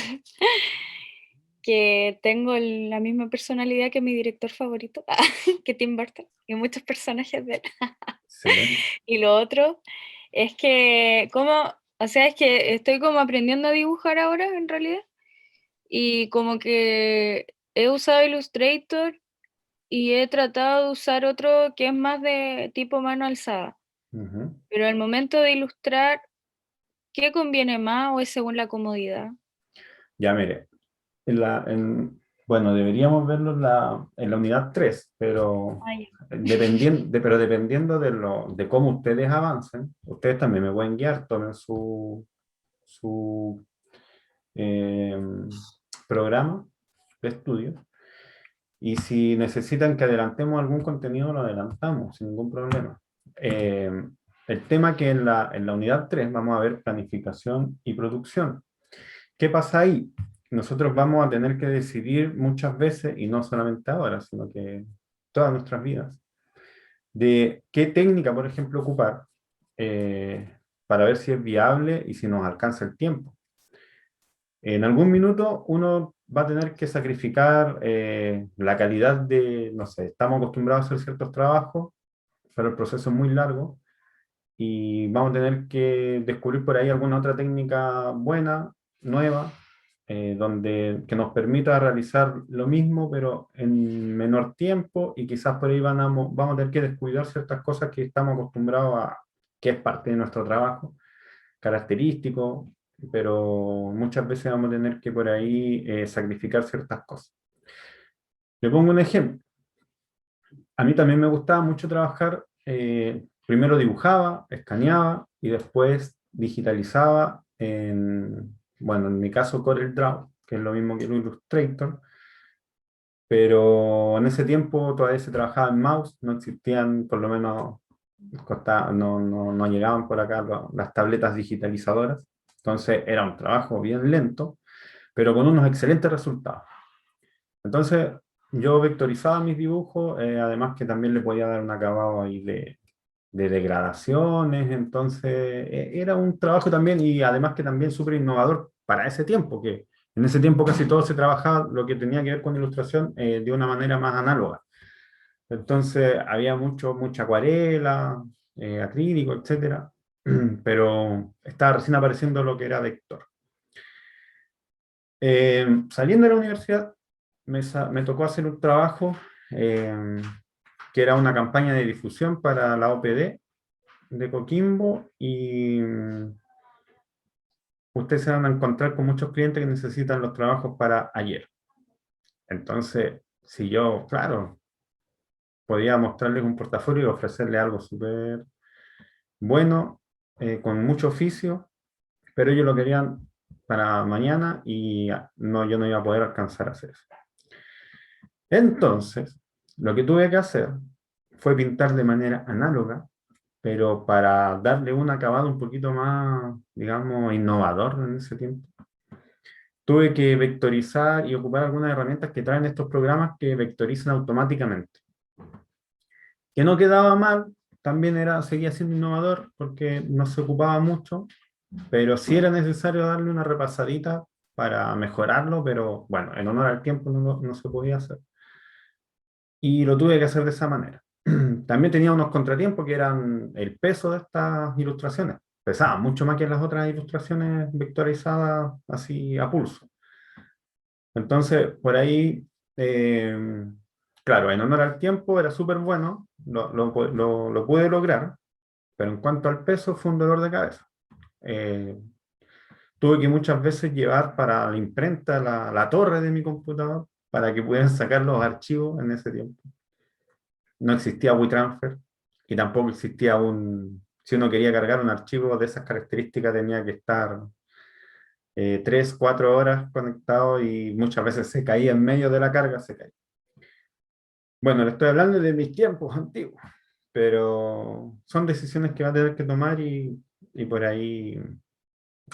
Speaker 4: que tengo la misma personalidad que mi director favorito, que Tim Burton, y muchos personajes de él.
Speaker 1: Excelente.
Speaker 4: Y lo otro es que, o sea, es que estoy como aprendiendo a dibujar ahora en realidad, y como que he usado Illustrator y he tratado de usar otro que es más de tipo mano alzada,
Speaker 1: Ujú.
Speaker 4: pero al momento de ilustrar, ¿qué conviene más o es según la comodidad?
Speaker 1: Ya, mire, bueno, deberíamos verlo en la unidad 3, pero
Speaker 4: Ah, ya.
Speaker 1: dependiendo de cómo ustedes avancen, ustedes también me pueden guiar, tomen su eh, programa de estudio, y si necesitan que adelantemos algún contenido, lo adelantamos sin ningún problema. Eh, el tema que en la unidad 3 vamos a ver planificación y producción. ¿Qué pasa ahí? nosotros vamos a tener que decidir muchas veces, y no solamente ahora, sino que todas nuestras vidas, de qué técnica, por ejemplo, ocupar para ver si es viable y si nos alcanza el tiempo. En algún minuto uno va a tener que sacrificar la calidad de, no sé, estamos acostumbrados a hacer ciertos trabajos, pero el proceso es muy largo y vamos a tener que descubrir por ahí alguna otra técnica buena, nueva, que nos permita realizar lo mismo, pero en menor tiempo, y quizás por ahí vamos a tener que descuidar ciertas cosas que estamos acostumbrados a, que es parte de nuestro trabajo, característico, pero muchas veces vamos a tener que por ahí sacrificar ciertas cosas. Le pongo un ejemplo. A mí también me gustaba mucho trabajar, primero dibujaba, escaneaba y después digitalizaba bueno, en mi caso CorelDRAW, que es lo mismo que el Illustrator, pero en ese tiempo todavía se trabajaba en mouse, no existían, por lo menos no llegaban por acá las tabletas digitalizadoras, entonces era un trabajo bien lento, pero con unos excelentes resultados. Entonces yo vectorizaba mis dibujos, además que también le podía dar un acabado ahí de degradaciones, entonces era un trabajo también, y además que también súper innovador para ese tiempo, que en ese tiempo casi todo se trabajaba lo que tenía que ver con ilustración de una manera más análoga. Entonces había mucha acuarela, acrílico, etcétera, pero estaba recién apareciendo lo que era vector. Saliendo de la universidad, me tocó hacer un trabajo que era una campaña de difusión para la OPD de Coquimbo, y ustedes se van a encontrar con muchos clientes que necesitan los trabajos para ayer. Entonces, si yo, claro, podía mostrarles un portafolio y ofrecerles algo súper bueno, con mucho oficio, pero ellos lo querían para mañana y yo no iba a poder alcanzar a hacer eso. Entonces, lo que tuve que hacer fue pintar de manera análoga, pero para darle un acabado un poquito más, digamos, innovador en ese tiempo. Tuve que vectorizar y ocupar algunas herramientas que traen estos programas que vectorizan automáticamente. Que no quedaba mal, también seguía siendo innovador porque no se ocupaba mucho, pero sí era necesario darle una repasadita para mejorarlo, pero bueno, en honor al tiempo no se podía hacer. Y lo tuve que hacer de esa manera. También tenía unos contratiempos que eran el peso de estas ilustraciones. Pesaban mucho más que las otras ilustraciones vectorizadas así a pulso. Entonces, por ahí, claro, en honor al tiempo era súper bueno, lo pude lograr, pero en cuanto al peso fue un dolor de cabeza. Tuve que muchas veces llevar para la imprenta la torre de mi computador para que pudieran sacar los archivos en ese tiempo. No existía WeTransfer y tampoco existía si uno quería cargar un archivo de esas características tenía que estar 3, 4 horas conectado, y muchas veces se caía en medio de la carga, se caía. Bueno, le estoy hablando de mis tiempos antiguos, pero son decisiones que va a tener que tomar, y por ahí,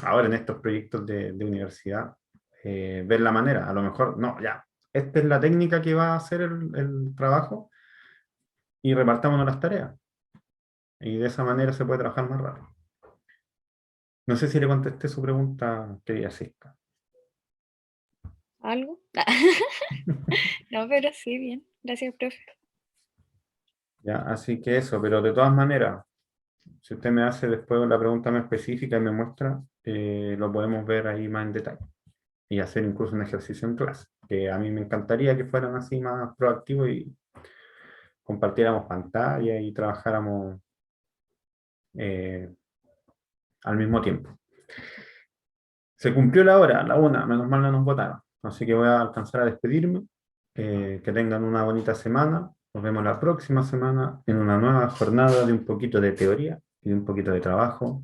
Speaker 1: ahora en estos proyectos de universidad, ver la manera, a lo mejor, no, ya, esta es la técnica que va a hacer el trabajo, y repartámonos las tareas. Y de esa manera se puede trabajar más rápido. No sé si le contesté su pregunta, querida Cisca.
Speaker 4: ¿Algo? No, pero sí, bien. Gracias, profe.
Speaker 1: Ya, así que eso, pero de todas maneras, si usted me hace después la pregunta más específica y me muestra, lo podemos ver ahí más en detalle. Y hacer incluso un ejercicio en clase, que a mí me encantaría que fueran así más proactivos y compartiéramos pantalla y trabajáramos al mismo tiempo. Se cumplió la hora, la 1, menos mal no nos votaron. Así que voy a alcanzar a despedirme. Que tengan una bonita semana. Nos vemos la próxima semana en una nueva jornada de un poquito de teoría y de un poquito de trabajo.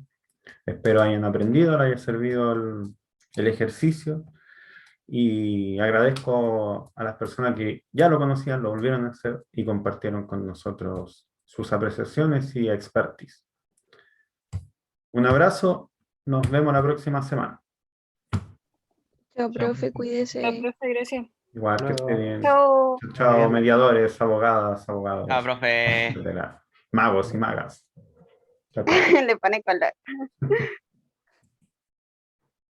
Speaker 1: Espero hayan aprendido, les haya servido el ejercicio. Y agradezco a las personas que ya lo conocían, lo volvieron a hacer y compartieron con nosotros sus apreciaciones y expertise. Un abrazo, nos vemos la próxima semana.
Speaker 9: Chao, profe,
Speaker 4: La
Speaker 9: cuídese.
Speaker 4: profe, gracias.
Speaker 1: Igual que esté
Speaker 2: Luego.
Speaker 1: bien.
Speaker 8: Chao.
Speaker 1: Chao,
Speaker 2: Bien.
Speaker 1: mediadores, abogadas, abogados,
Speaker 10: Ah, profe.
Speaker 1: etcétera. Magos y magas. Chao, chao.
Speaker 8: Le pone color.